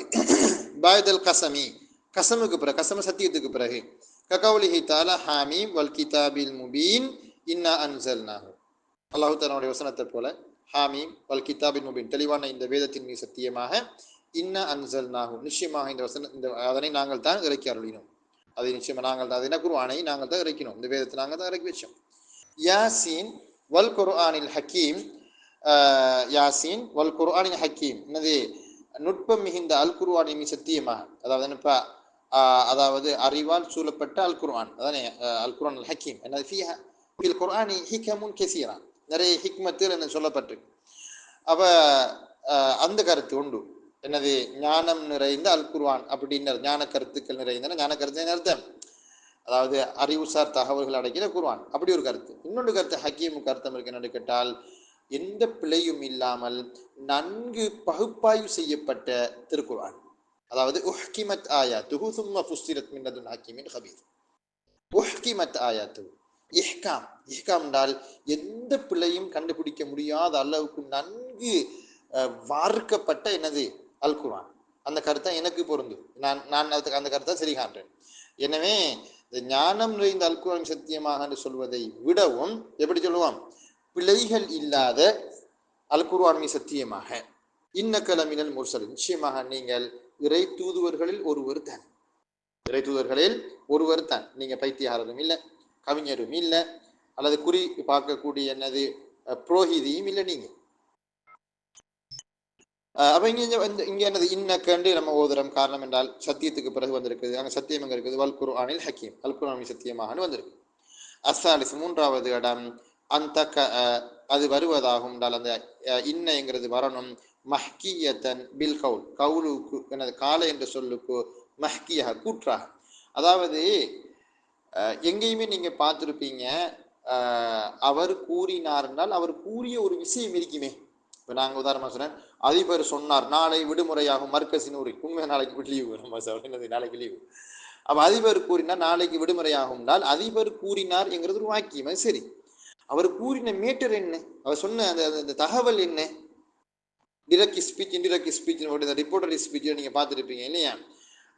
பாய்தல் கசமி கசமுக்கு பிறகு கசம சத்தியத்துக்கு பிறகு ககௌலிஹி தஆலா ஹாமீம் வல் கிதாபில் முபீன் இன்னா அன்ஸல்நாஹு. அல்லாஹ் தஆலாவுடைய வசனத்தை போல ஹாமீம் வல் கிதாபில் முபீன் தெளிவான இந்த வேதத்தின் மீது சத்தியமாக, இன்னா அன்ஸல்நாஹு நிச்சயமாக இந்த வசன இந்த அதனை நாங்கள் தான் இறக்கி அருளினோம். அதை நிச்சயமாக நாங்கள் தான், அதை குர்ஆனை நாங்கள் தான் இறக்கினோம், இந்த வேதத்தை நாங்கள் தான் இறக்கி வச்சோம். யாசீன் வல் குர்ஆனில் ஹக்கீம் யாசீன் வல் குர்ஆனில் ஹக்கீம் என்னது நுட்பம் மிகுந்த அல் குர்ஆனின் மீது சத்தியமாக, அதாவது என்னப்பா அதாவது அறிவால் சூழப்பட்ட அல் குர்ஆன் அதானே அல் குர்ஆன் அல் ஹக்கீம். என்னது ஃபில் குர்ஆனி ஹிகமுன் கஸீரா நிறைய ஹிக்மத்தில் என்ன சொல்லப்பட்டிருக்கு. அப்ப அந்த கருத்து உண்டு. என்னது ஞானம் நிறைந்த அல் குர்ஆன் அப்படின்னு ஞான கருத்துக்கள் நிறைந்த ஞான கருத்து அர்த்தம், அதாவது அறிவுசார் தகவல்கள் அடக்கிற குர்ஆன் அப்படி ஒரு கருத்து. இன்னொன்று கருத்து ஹக்கீமுக்கு அர்த்தம் இருக்கு என்னன்னு கேட்டால் எந்த பிழையும் இல்லாமல் நன்கு பகுப்பாய்வு செய்யப்பட்ட திருக்குர்ஆன். அதாவது உஹ்கிமத் ஆயாத்துஹு சும்ம ஃபுஸ்ஸிலத் மின் லதுன் ஹக்கீமின் ஹபீர். உஹ்கிமத் ஆயாத்துஹு இஹ்காம். இஹ்காம் என்றால் எந்த பிழையும் கண்டுபிடிக்க முடியாத அளவுக்கு நன்கு வார்க்கப்பட்ட என்னது அல் குர்ஆன். அந்த கருத்தை எனக்கு பொருந்தும். நான் அதுக்கு அந்த கருத்தை சரி காண்றேன். எனவே இந்த ஞானம் நிறைந்த அல் குர்ஆன் சத்தியமாக என்று சொல்வதை விடவும் எப்படி சொல்லுவோம், பிழைகள் இல்லாத அல் குர்ஆன் சத்தியமாக இன்னக மினல் முர்சலின், நிச்சயமாக நீங்கள் இறை தூதுவர்களில் ஒருவர் தான். இறை தூதுவர்களில் ஒருவர் தான். நீங்க பைத்தியகாரரும் இல்லை, கவிஞரும் இல்லை, அல்லது குறி பார்க்கக்கூடிய என்னது புரோகிதியும் இல்லை நீங்க. அப்ப இங்க என்னது இன்னக்கண்டு நம்ம ஓதுறோம். காரணம் என்றால் சத்தியத்துக்கு பிறகு வந்திருக்குது. அங்க சத்தியம் எங்க இருக்குது, வல் குர்ஆனில் ஹக்கீம், அல் குர்ஆன் சத்தியமாக வந்திருக்கு. அஸ்ஸாலிஸ் மூன்றாவது இடம் அந்த அது வருவதாகும் என்றால் அந்த இன்னங்கிறது வரணும் மஹ்கியத்தன் பில் கவுல், கவுலுக்கு எனது கால என்ற சொல்லுக்கு மஹ்கியாக கூற்றாக. அதாவது எங்கேயுமே நீங்க பார்த்துருப்பீங்க, அவர் கூறினார் என்றால் அவர் கூறிய ஒரு விஷயம் இருக்குமே. இப்போ நாங்கள் உதாரணமாக சொன்னேன், அதிபர் சொன்னார் நாளை விடுமுறையாகும் மர்க்கசின் ஊரி, உண்மை நாளைக்கு லீவு, நம்ம நாளைக்கு லீவு. அப்போ அதிபர் கூறினார் நாளைக்கு விடுமுறையாகும் என்றால் அதிபர் கூறினார் என்கிறது ஒரு வாக்கியம். அது சரி, அவர் கூறின மேட்டர் என்ன, அவர் சொன்ன அந்த தகவல் என்ன, direct speech indirect speech reporter speech நீங்க பார்த்துருப்பீங்க இல்லையா.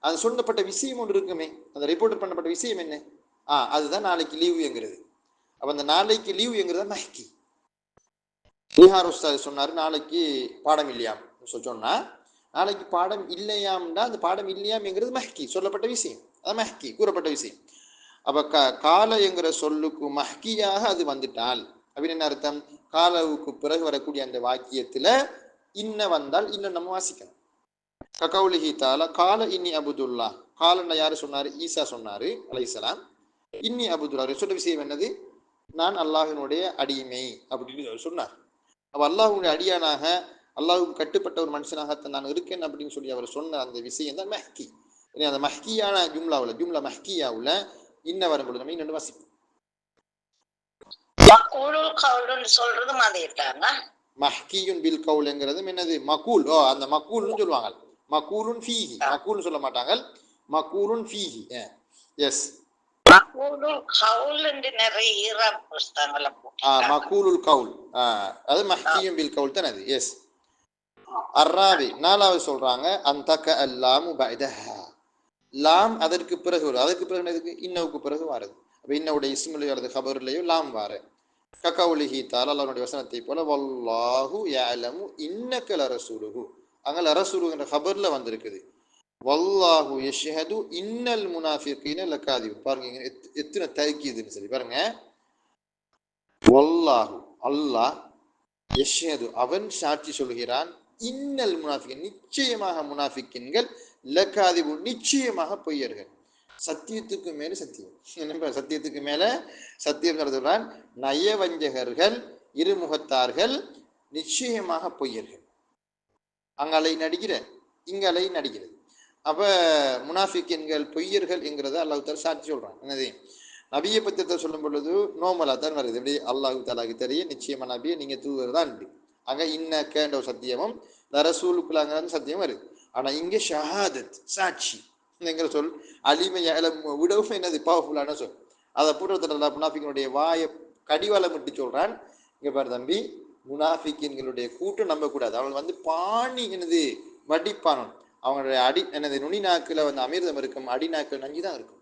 அது சொல்லப்பட்ட விஷயம் ஒன்று இருக்குமே, அந்த ரிப்போர்ட் பண்ணப்பட்ட விஷயம் என்ன, அதுதான் நாளைக்கு லீவு என்கிறது. அப்ப அந்த நாளைக்கு லீவு என்கிறது மஹ்கி. பீகார் உஸ்தாத் சொன்னாரு நாளைக்கு பாடம் இல்லையாம் சொன்னா, நாளைக்கு பாடம் இல்லையாம்னா அந்த பாடம் இல்லையாம்ங்கிறது மஹ்கி, சொல்லப்பட்ட விஷயம், அது மஹ்கி கூறப்பட்ட விஷயம். அப்ப கால என்கிற சொல்லுக்கு மஹ்கியாக அது வந்துட்டால் அப்படின்னு என்ன அர்த்தம், காலவுக்கு பிறகு வரக்கூடிய அந்த வாக்கியத்துல இன்ன வந்தால் இன்னும் நம்ம வாசிக்கணும். ககௌலிஹி தஆலா கால இன்னி அபுதுல்லா, காலன்னா யாரு சொன்னாரு, ஈசா சொன்னாரு அலைஹிஸ்ஸலாம். இன்னி அபுதுல்லா சொன்ன விஷயம் என்னது, நான் அல்லாஹ்வினுடைய அடிமை அப்படின்னு அவர் சொன்னார். அப்ப அல்லாஹ்வுடைய அடியானாக அல்லாஹ்வுக்கு கட்டுப்பட்ட ஒரு மனுஷனாகத்தான் நான் இருக்கேன் அப்படின்னு சொல்லி அவர் சொன்ன அந்த விஷயம் தான் மஹ்கி. அந்த மஹ்கியான ஜும்லாவில் ஜும்லா மஹ்கியாவுல இன்ன வரும்பொழுது நம்ம இன்னொன்று வாசிப்போம். மஹ்கியுன் பில் கவுல்ங்கிறது என்னது, மகூல். அந்த மகூல்னு சொல்லுவாங்க, மகூலுன் ஃபீஹி, மகூல்னு சொல்ல மாட்டாங்க, மகூலுன் ஃபீஹி. எஸ், மகூலுல் கவுல், அது மஹ்கியுன் பில் கவுல் தான் அது. எஸ். அர்ராவி நாலாவது சொல்றாங்க அந்தக அல்லாமு பஅதஹா, லாம் அதற்கு பிறகு வரும். அதற்கு பிறகு எதுக்கு, இன்னவுக்கு பிறகு வாருது. அப்ப இன்னவுடைய இஸ்முலையோ அல்லது கபர்லையோ லாம் வாரு. ககௌலிஹி தஆலா அல்லாஹ்வுடைய வசனத்தை போல வல்லாஹு யஅலமு இன்னக லரசூலுஹு, அங்க லரசூலு என்ற கபர்ல வந்திருக்குது. வல்லாஹு யஷ்ஹது இன்னல் முனாஃபிகீன லகாதிப். பாருங்க எத்தனை தஅக்கீதுன்னு சொல்லி பாருங்க. வல்லாஹு அல்லாஹ், யஷ்ஹது அவன் சாட்சி சொல்கிறான், இன்னல் முனாஃபிகீன் நிச்சயமாக முனாஃபிக்கின்கள், லகாதிபு நிச்சயமாக பொய்யர்கள். சத்தியத்துக்கு மேல சத்தியம், சத்தியத்துக்கு மேல சத்தியம் நடத்துகிறான். நயவஞ்சகர்கள், இருமுகத்தார்கள், நிச்சயமாக பொய்யர்கள். அங்கலை நடிக்கிற இங்கலை நடிக்கிறது. அப்ப முனாஃபிக்கின்கள் பொய்யர்கள் என்கிறத அல்லாஹ் தஆலா சாட்சி சொல்றான். என்னது, நபியை பத்திரத்தை சொல்லும் பொழுது நோமலா தான் வருது. எப்படி அல்லாஹ் தஆலாக்கு தெரியும் நிச்சயமா நபியை நீங்க தூதுவர் தான். அங்க இன்னக்கன்ற ஒரு சத்தியமும் ரசூலுக்குள்ளாங்க சத்தியம் வருது. ஆனா இங்க ஷஹாதத் சாட்சி என்கிற சொல் அலிமை விடவும் என்னது பவர்ஃபுல்லான சொல். அதை பூர்வத்தில் முனாஃபிக்கினுடைய வாயை கடிவாளம் விட்டு சொல்றான். இங்க பாரு தம்பி, முனாஃபிக்கின்களுடைய கூட்டம் நம்பக்கூடாது. அவங்க பாணி என்னது வடிப்பானு, அவங்களுடைய அடி என்னது நுனி நாக்குல அமிர்தம் இருக்கும், அடி நாக்குல நஞ்சுதான் இருக்கும்.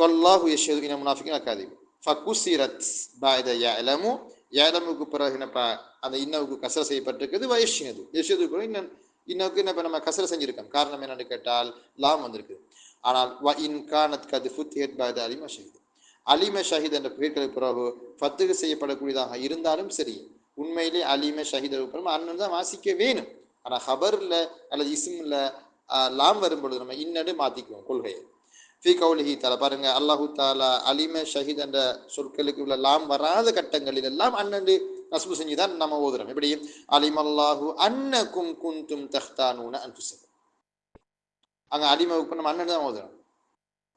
வல்லாஹு யஷ்ஹது இன்னல் முனாஃபிகீன லகாதிபூன் ஃபகுசிரத் பஅத யஅலமு, யஅலமுக்கு பிறகு அந்த இன்னவுக்கு கசர செய்யப்பட்டிருக்குது. வயஷ்ஹது யஷ்ஹதுக்கு இன்னவுக்கு என்ன நம்ம கசர செஞ்சிருக்கோம். காரணம் என்னன்னு கேட்டால் லாம் வந்திருக்கு. ஆனால் வ இன் கானத் கத் ஃபுத்திஹத் பஅத அலிம ஷஹீத், அலிம ஷஹீத் என்ற பெயர்களுக்கு பிறகு ஃபத்துஹ் செய்யப்படக்கூடியதாக இருந்தாலும் சரி, உண்மையிலே அலிம ஷஹீதுக்கு பிறகு அண்ணன் தான் வாசிக்க வேணும். ஆனா ஹபர்ல அல்லது இஸ்மில் லாம் வரும்பொழுது நம்ம இன்னடு மாத்திக்குவோம் கொள்கையை. ஃபி கௌலிஹி தஆலா பாருங்க, அல்லாஹு தாலா அலிம ஷஹீத் என்ற சொற்களுக்கு உள்ள லாம் வராத கட்டங்களில் எல்லாம் அன்னண்டு நஸ்பு செஞ்சு தான் நம்ம ஓதுறோம். எப்படி அலிமல்லாஹு அன்னக்கும் குந்தும் தஹ்தானூன அன்ஃபுஸக்கும், அங்கே அலிமவுக்கு நம்ம அண்ணன் தான் ஓதுறோம்.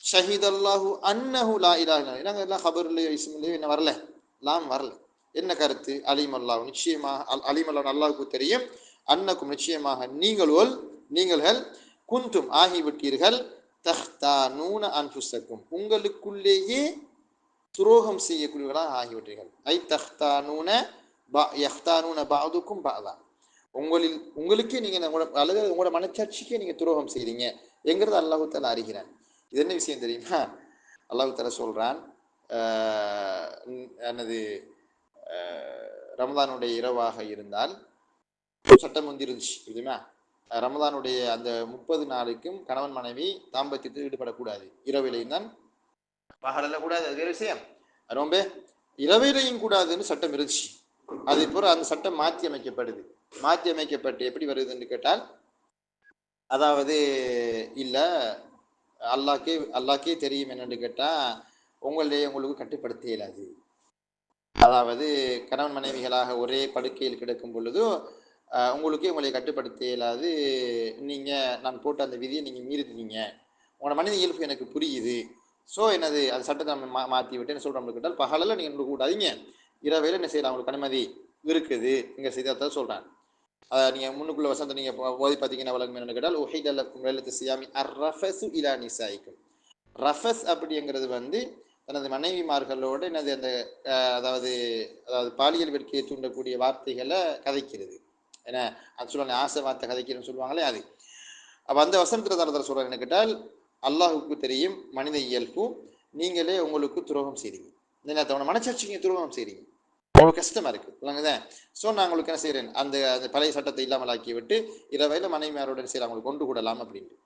ஷஹீத் அல்லாஹு அன்னஹு லா இலாஹ இல்லல்லாஹ், நாங்கள் எல்லாம் ஹபர்லையோ இஸ்மிலையோ என்ன வரல, லாம் வரல. என்ன கருத்து? அலிம் அல்லாஹ் நிச்சயமாக, அலிம் அல்லாஹ் அல்லாஹுக்கு தெரியும், அன்னக்கும் நிச்சயமாக நீங்கள்கள் குந்தும் ஆகிவிட்டீர்கள், தஹ்தானூன அன்ஃபுஸக்கும் உங்களுக்குள்ளேயே துரோகம் செய்யக்கூடியவர்களாக ஆகிவிட்டீர்கள். ஐ தஹ்தானூன யஹ்தானூன பஅதுக்கும் பஅதா, உங்களுக்கே நீங்க அல்லது உங்களோட மனச்சாட்சிக்கே நீங்க துரோகம் செய்றீங்க என்கிறது அல்லாஹு தஆலா அறிகிறான். இது என்ன விஷயம் தெரியுமா? அல்லாஹு தஆலா சொல்றான், என்னது ரமதானுடைய இரவாக இருந்தால் சட்டம் வந்துருந்துச்சு தெரியுமா? ரமதானுடைய அந்த 30 நாளுக்கும் கணவன் மனைவி தாம்பத்தியத்தில் ஈடுபடக்கூடாது. இரவிலையும் தான், பகலில் கூடாது, அது வேறு விஷயம். ரொம்ப இரவிலையும் கூடாதுன்னு சட்டம் இருந்துச்சு. அதே போல அந்த சட்டம் மாற்றி அமைக்கப்பட்டு எப்படி வருதுன்னு கேட்டால், அதாவது இல்லை அல்லாக்கே தெரியும் என்னன்னு கேட்டால், உங்களுக்கு கட்டுப்படுத்த இயலாது. அதாவது கணவன் மனைவிகளாக ஒரே படுக்கையில் கிடக்கும் பொழுது உங்களுக்கே உங்களை கட்டுப்படுத்த இயலாது. நீங்கள் நான் போட்ட அந்த விதியை நீங்கள் மீறிட்டீங்க, உங்களோட மனித இயல்பு எனக்கு புரியுது. ஸோ என்னது அந்த சட்டத்தை நம்ம மாற்றி விட்டு என்ன சொல்கிறோம் கேட்டால், பகலில் நீங்கள் உங்களுக்கு கூடாதீங்க, இரவையில் என்ன செய்யலாம், உங்களுக்கு அனுமதி இருக்குது. இங்கே செய்தால் சொல்கிறேன். நீங்கள் முன்னுக்குள்ள வசந்த நீங்கள் ஓதி பார்த்தீங்கன்னா வழங்கும் என்னன்னு கேட்டால், உஹைதல்லக்கும் லைலத்து சியாமி அர்ரஃபஸு இலா நிசாயிக்கும். ரஃபஸ் அப்படிங்கிறது வந்து தனது மனைவிமார்களோடு என்னது அந்த அதாவது பாலியல் வெட்கையை தூண்டக்கூடிய வார்த்தைகளை கதைக்கிறது. ஏன்னா அது சொல்லுவாங்க, ஆசை வார்த்தை கதைக்கிறேன்னு சொல்லுவாங்களே அது. அப்போ அந்த வசனத்தில் தரத்தில் சொல்கிறேன் என்ன கேட்டால், அல்லாஹுக்கு தெரியும் மனித இயல்பு, நீங்களே உங்களுக்கு துரோகம் செய்றீங்க, உன மனச்சாட்சிக்கு துரோகம் செய்றீங்க, உங்களுக்கு கஷ்டமா இருக்கு இல்லைங்கதான். ஸோ நான் உங்களுக்கு என்ன செய்கிறேன், அந்த பழைய சட்டத்தை இல்லாமல் ஆக்கி விட்டு இரவையில் மனைவியாருடன் செய்ய அவங்களுக்கு கொண்டு கூடலாம் அப்படின்ட்டு.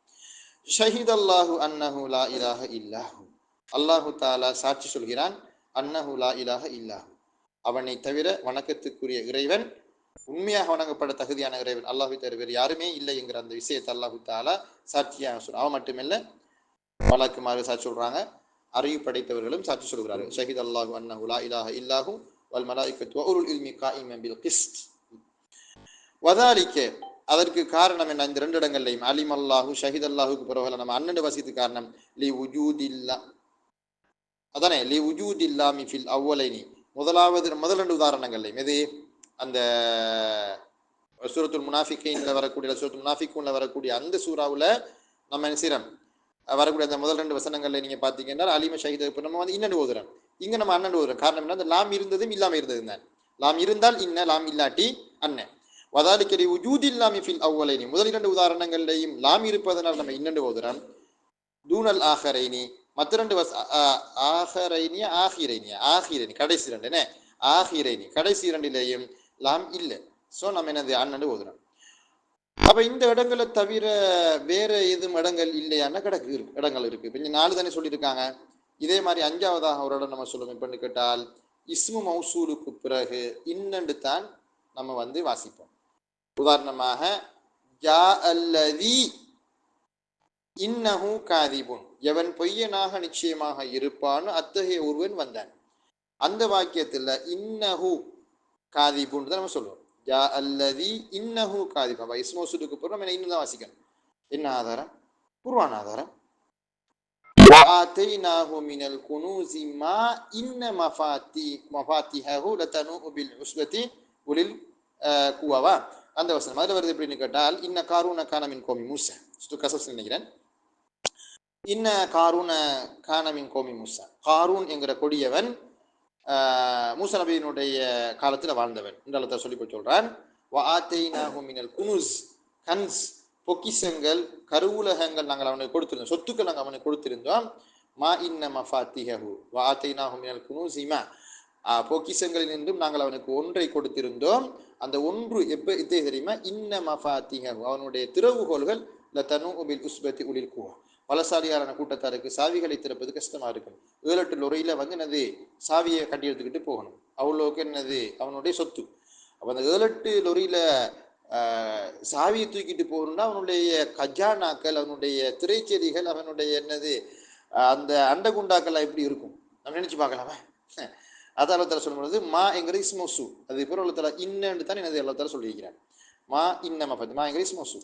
ஷஹீத் அல்லாஹு அன்னஹு லா இலாஹ இல்லாஹு, அல்லாஹு தாலா சாட்சி சொல்கிறான், அன்னஹு லா இலாஹ இல்லாஹு, அவனை தவிர வணக்கத்துக்குரிய இறைவன், உண்மையாக வணங்கப்பட தகுதியான இறைவன் அல்லாஹு தவிர வேறு யாருமே இல்லை என்கிற அந்த விஷயத்தை அல்லாஹு தாலா சாட்சியாக சொல்றான். அவன் மட்டுமில்லை, மலக்குமாறு சாட்சி சொல்றாங்க, அறிவு படைத்தவர்களும் சாட்சி சொல்கிறார்கள். ஷஹீத் அல்லாஹு அன்னஹு லா இலாஹ இல்லாஹு வல் மலாயிகத்து வ உலுல் இல்மி காயிமன் பில் கிஸ்த். வதாலிக, அதற்கு காரணம் என்ன? இந்த 2 இடங்கள்லையும் அலிம் அல்லாஹு ஷஹீத் அல்லாஹுக்கு பிறகு நம்ம அன்னண்டு வசித்து காரணம் லி உஜூதில்லா, அதானே லி உஜூதில்லாமி ஃபில் அவ்வலைனி, முதல் 2 உதாரணங்கள்லையும் எது அந்த சூரத்துல் முனாஃபிகீன்ல வரக்கூடிய சூரத்துல் முனாஃபிகூன்ல வரக்கூடிய அந்த சூறாவில் நம்ம என்ன செய்கிறோம், வரக்கூடிய அந்த முதல் 2 வசனங்கள்ல நீங்க பார்த்தீங்கன்னா அலிம ஷஹீத், இப்போ நம்ம வந்து இன்னண்டு ஓதுறோம், இங்கே நம்ம அண்ணன் ஓதுறோம். காரணம் என்ன? அந்த லாம் இருந்ததும் இல்லாமல் இருந்தது தான். லாம் இருந்தால் இன்ன, லாம் இல்லாட்டி அண்ணன். வதாலிக்க லி உஜூதில்லாமி ஃபில் அவ்வலைனி, முதல் 2 உதாரணங்கள்லையும் லாம் இருப்பதனால் நம்ம இன்னண்டு ஓதுறோம். தூனல் ஆஹரைனி, மற்ற 2 ஆஹிரைனி கடைசி 2 ஆஹிரைனி கடைசி 2லையும் லாம் இல்லை. ஸோ நம்ம என்னது அண்ணன் ஓதுறோம். அப்போ இந்த இடங்களை தவிர வேற எதுவும் இடங்கள் இல்லையான இடங்கள் இருக்கு. இப்போ 4 தானே சொல்லியிருக்காங்க. இதே மாதிரி 5வதாக ஒரு இடம் நம்ம சொல்லணும். இப்போன்னு கேட்டால் இஸ்மு மௌசூலுக்கு பிறகு இன்னண்டு தான் நம்ம வந்து வாசிப்போம். உதாரணமாக ஜா அல்லதி இன்னஹு காதிபுன், எவன் பொய்யனாக நிச்சயமாக இருப்பான்னு அத்தகைய ஒருவன் வந்தான். அந்த வாக்கியத்தில் இன்னஹு காதிபுன் தான் நம்ம சொல்லுவோம். ஜா அல்லதி இன்னஹு காதிபுன். இஸ்மு மௌசூலுக்கு பிறகு நம்ம இன்னும் தான் வாசிக்கணும். என்ன ஆதாரம்? குர்ஆன் ஆதாரம். وآتيناه من الكنوز ما إن مفاتيحه لتنوء بالعصبة أولي القوى. அந்த வசனம் அதில் வருது எப்படின்னு கேட்டால், இன்ன காரூன கான மின் கோமி மூசா, கசப்ஸ் நினைக்கிறேன். இன்ன காரூன கான மின் கோமி மூசா, காரூன் என்கிற கொடியவன் மூசா நபியினுடைய காலத்தில் வாழ்ந்தவன் என்று சொல்லி போய் சொல்றான். வஆத்தைனாஹு மினல் குனூஸ், கன்ஸ் பொக்கிஷங்கள், கருவூலகங்கள் நாங்கள் அவனுக்கு கொடுத்திருந்தோம், சொத்துக்கள் நாங்கள் அவனுக்கு கொடுத்திருந்தோம். மா இன்ன மஃபாத்திஹு வஆத்தைனாஹு மினல் குனூஸி மா, பொக்கிஷங்களில் நின்றும் நாங்கள் அவனுக்கு ஒன்றை கொடுத்திருந்தோம். அந்த ஒன்று எப்போ இதே தெரியுமா? இன்ன மஃபாத்திஹு, அவனுடைய திறவுகோள்கள் லதனூ பில் உஸ்பத்தி உலில் குவா, பலசாலியான கூட்டத்தாருக்கு சாவிகளை திறப்பது கஷ்டமா இருக்கும். 7-8 லொரியில வந்து என்னது சாவியை கட்டி எடுத்துக்கிட்டு போகணும், அவ்வளோக்கு என்னது அவனுடைய சொத்து. அப்போ அந்த 7-8 லொரியில சாவியை தூக்கிட்டு போகணும்னா அவனுடைய கஜானாக்கள், அவனுடைய திரைச்செடிகள், அவனுடைய என்னது அந்த அண்ட குண்டாக்கெல்லாம் எப்படி இருக்கும் நம்ம நினைச்சு பார்க்கலாமா? அது அல்லா சொல்லும் பொழுது மா என்கிற இஸ்மோசு அது இப்போ அல்லா இன்னன்னு தான் எனது அல்லா சொல்லியிருக்கிறேன். மா இன்னமா பார்த்து மா என்கிற இஸ்மோசு.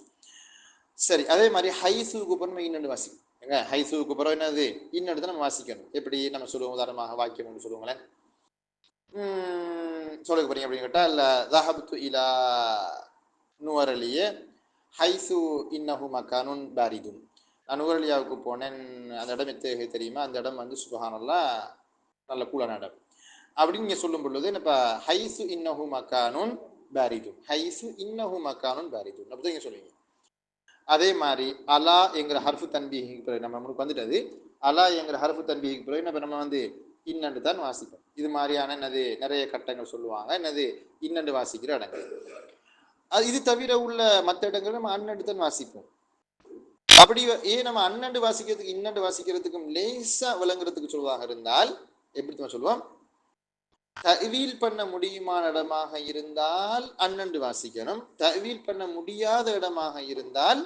சரி, அதே மாதிரி ஹைசுக்கு அப்புறம் நம்ம இன்னொன்று வாசிக்கணும். எங்க ஹைசுக்கு அப்புறம் என்னது இன்னொன்று தான் நம்ம வாசிக்கணும். எப்படி நம்ம சொல்லுவோம், உதாரணமாக வாக்கியம் ஒன்று சொல்லுவோங்களேன். சொல்ல போறீங்க அப்படின்னு கேட்டால் இல்ல தஹப்து இலா நுவரலியே ஹைசு இன்னஹு மக்கானுன் பாரிதுன். நான் நுவரலியாவுக்கு போனேன், அந்த இடம் எத்தகைய தெரியுமா, அந்த இடம் வந்து சுபஹானல்லாஹ் நல்ல கூலான இடம் அப்படின்னு நீங்க சொல்லும் பொழுது இப்போ ஹைசு இன்னஹு மக்கானுன் பாரிதுன், ஹைசு இன்னஹு மக்கானுன் பாரிதுன் அப்படி நீங்க சொல்லுவீங்க. அதே மாதிரி அலா என்கிற ஹர்ஃபு தன்பிஹுக்கு பிறகு நம்ம முன்னுக்கு வந்துட்டது. அலா என்கிற ஹர்ஃபு தன்பிஹுக்கு பிறகு நம்ம வந்து இன்னண்டு தான் வாசிப்போம். இது மாதிரியான என்னது நிறைய கட்டங்கள் சொல்லுவாங்க, என்னது இன்னண்டு வாசிக்கிற இடங்கள். அது இது தவிர உள்ள மற்ற இடங்கள் நம்ம அன்னண்டு தான் வாசிப்போம். அப்படி ஏன் நம்ம அன்னண்டு வாசிக்கிறதுக்கு இன்னண்டு வாசிக்கிறதுக்கும் லேசா விளங்குறதுக்கு சொல்லுவாங்க இருந்தால் எப்படி நம்ம சொல்லுவோம், தவீல் பண்ண முடியுமான இடமாக இருந்தால் அன்னண்டு வாசிக்கணும், தவீல் பண்ண முடியாத இடமாக இருந்தால்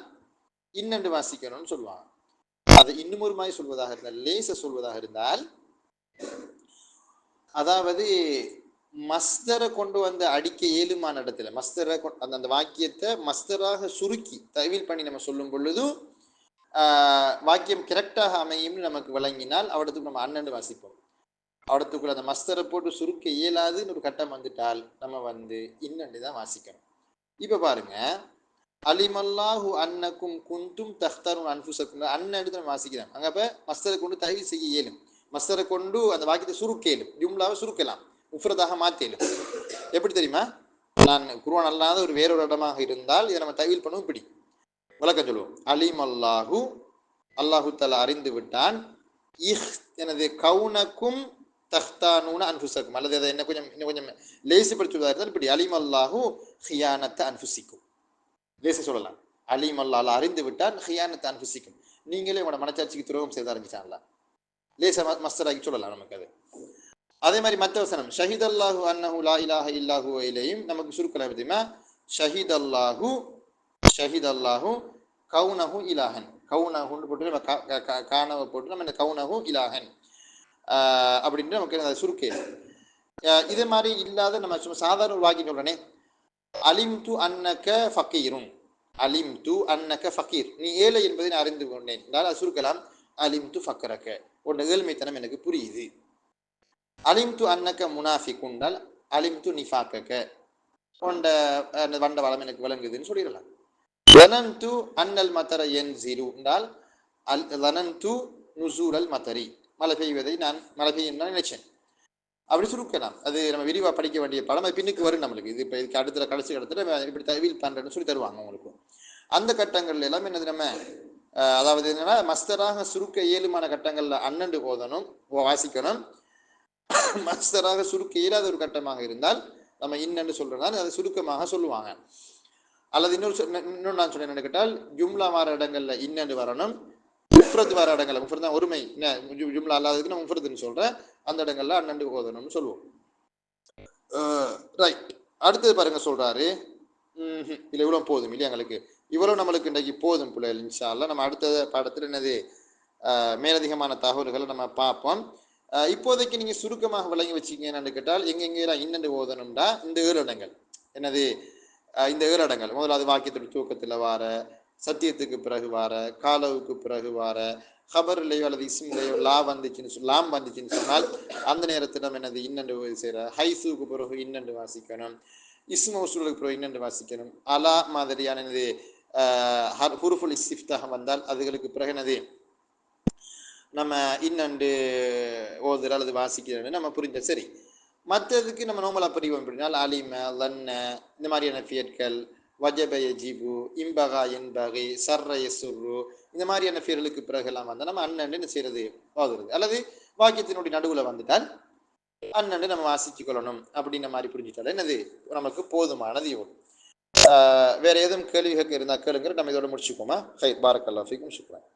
இன்னண்டு வாசிக்கணும்னு சொல்லுவாங்க. அதை இன்னும் ஒரு மாதிரி சொல்வதாக இருந்தால், லேச சொல்வதாக இருந்தால், அதாவது மஸ்தரை கொண்டு வந்து அடிக்க இயலுமான இடத்துல மஸ்தரை அந்த வாக்கியத்தை மஸ்தராக சுருக்கி தவீல் பண்ணி நம்ம சொல்லும் பொழுது வாக்கியம் கரெக்டாக அமையும் நமக்கு விளங்கினால் அவடத்துக்கு நம்ம அன்னண்டு வாசிப்போம். அவடத்துக்குள்ள அந்த மஸ்தரை போட்டு சுருக்க இயலாதுன்னு ஒரு கட்டம் வந்துட்டால் நம்ம வந்து இன்னண்டு தான் வாசிக்கணும். இப்ப பாருங்க, அலிமல்லாஹு அன்னக்கும் குந்தும் தஹ்தரும் அன்ஃபுசக்கும் அன்னண்டு தான் வாசிக்கிறேன். அங்க அப்ப மஸ்தரை கொண்டு தவீல் செய்ய இயலும், மஸ்தரை கொண்டு அந்த வாக்கியத்தை சுருக்கேலும், ஜும்லாவை சுருக்கலாம், முஃப்ரதாக மாத்தேலும். எப்படி தெரியுமா, நான் குர்ஆன் அல்லாத ஒரு வேறொரு இடமாக இருந்தால் இதை நம்ம தவீல் பண்ணுவோம். இப்படி விளக்கம் சொல்லுவோம். அலிம் அல்லாஹு அல்லாஹு தஆலா அறிந்து விட்டான், இஹ் எனது கவுனக்கும் தஹ்தானூன அன்ஃபுசக்கும், அல்லது அதை இன்னும் கொஞ்சம் லேசிப்படுத்துவதாக இருந்தால் இப்படி அலிம் அல்லாஹு ஹியானத்த அன்ஃபுசிக்கும் லேசி சொல்லலாம். அலிம் அல்லாஹ் அறிந்து விட்டான் ஹியானத்த அன்ஃபுசிக்கும், நீங்களே உங்களோட மனச்சாட்சிக்கு துரோகம் செய்த ஆரம்பிச்சான்ல, லேச மஸ்தராகி சொல்லலாம் நமக்கு அது. அதே மாதிரி மற்ற வசனம் ஷஹீத் அல்லாஹு அன்னஹு லா இலாஹ இல்லாஹு இலையும் நமக்கு சுருக்கலாம் தெரியுமா, ஷஹீத் அல்லாஹு கவுனஹு இலாஹன், கவுனஹுன்னு போட்டு நம்ம காணவை போட்டு நம்ம இந்த கவுனஹு இலாஹன் அப்படின்ட்டு நமக்கு சுருக்கே. இதே மாதிரி இல்லாத நம்ம சும்மா சாதாரண ஒரு வாக்கியம் சொல்றேனே, அலிம் து அன்னக ஃபக்கீரும், அலிம் து அன்னக ஃபக்கீர், நீ ஏழை என்பதை நான் அறிந்து கொண்டேன் என்றால் அது சுருக்கலாம் அலிம் து ஃபக்கரக, உன் ஏழ்மைத்தனம் எனக்கு புரியுது. அலிம் து அன்னக முனாஃபிக் என்றால் அலிம் து நிஃபாக்கக, உண்ட வண்ட வளம் எனக்கு விளங்குதுன்னு சொல்லிடலாம். லனன்து அன்னல் மத்தர யன்சிலு என்றால் லனன்து நுசூரல் மத்தரி, மழை பெய்வதை நான் மழை பெய்யும் நினைச்சேன், அப்படி சுருக்கலாம். அது நம்ம விரிவாக படிக்க வேண்டிய படம், அது பின்னுக்கு வரும் நம்மளுக்கு. இது இப்போ இதுக்கு அடுத்த கடைசி இடத்துல இப்படி தவீல் பண்ணுறேன்னு சொல்லி தருவாங்க உங்களுக்கு. அந்த கட்டங்கள்ல எல்லாம் என்னது நம்ம அதாவது என்னன்னா மஸ்தராக சுருக்க இயலுமான கட்டங்கள்ல அன்னண்டு ஓதணும் வாசிக்கணும். மஸ்தராக சுருக்க இயலாத ஒரு கட்டமாக இருந்தால் நம்ம இன்னன்னு சொல்றதுனால அதை சுருக்கமாக சொல்லுவாங்க. அல்லது இன்னொரு நான் சொன்னேன் என்ன கேட்டால், ஜும்லா வார இடங்கள்ல இன்னன்னு வரணும், முஃப்ரத் வார இடங்கள்ல, முஃப்ரத் தான் ஒருமை, ஜும்லா அல்லாததுக்கு நான் முஃப்ரத்னு சொல்றேன், அந்த இடங்கள்ல அன்னண்டு ஓதணும்னு சொல்லுவோம். ரைட், அடுத்தது பாருங்க சொல்றாரு, இல்லை இவ்வளவு போதும் இல்லையா எங்களுக்கு, இவ்வளவு நம்மளுக்கு இன்றைக்கு போதும் பிள்ளைகள். இன்ஷா அல்லாஹ் நம்ம அடுத்த பாடத்தில் என்னது மேலதிகமான தகவல்களை நம்ம பார்ப்போம். இப்போதைக்கு நீங்க சுருக்கமாக விளங்கி வச்சுக்கீங்கன்னு கேட்டால், எங்கெங்கெல்லாம் இன்னண்டு ஓதணும்டா இந்த 7 இடங்கள் என்னது, இந்த 7 இடங்கள் முதலாவது வாக்கியத்துடைய தூக்கத்தில் வார, சத்தியத்துக்கு பிறகு வார, காலவுக்கு பிறகு வார, ஹபர்லையோ அல்லது இஸ்மிலையோ லாம் வந்துச்சுன்னு சொன்னால் அந்த நேரத்தில் நம்ம என்னது இன்னண்டு செய்கிற, ஹைசுக்கு பிறகு இன்னண்டு வாசிக்கணும், இஸ்மௌசூலுக்கு பிறகு இன்னண்டு வாசிக்கணும், அலா மாதிரியான என்னது ஹுருஃபுல் இஸ்திஃப்தாக வந்தால் அதுகளுக்கு பிறகு என்னது நம்ம இன்னண்டு ஓதுற அல்லது வாசிக்கிறோன்னு நம்ம புரிஞ்ச. சரி, மற்றதுக்கு நம்ம நோமலா பிரிவோம் அப்படின்னா அலிம லன்ன இந்த மாதிரியான ஃபியட்கள், வஜப யஜிபு, இம்பகா என்பகை, சர்ர யசுர்ரு இந்த மாதிரியான ஃபியர்களுக்கு பிறகுலாம் வந்தால் நம்ம அன்னண்டு செய்யறது ஓதுறது, அல்லது வாக்கியத்தினுடைய நடுவில் வந்துட்டால் அன்னண்டு நம்ம வாசிச்சு கொள்ளணும் அப்படின்ற மாதிரி புரிஞ்சுட்டாலும் என்னது நமக்கு போதுமானது. இவ்வளவு. வேற ஏதும் கேள்விகள் இருந்தால் கேளுங்க, நம்ம இதோட முடிச்சுக்கோமா. ஹை பாரக்கல்லாஹ் ஃபீக்கும், ஷுக்ரான்.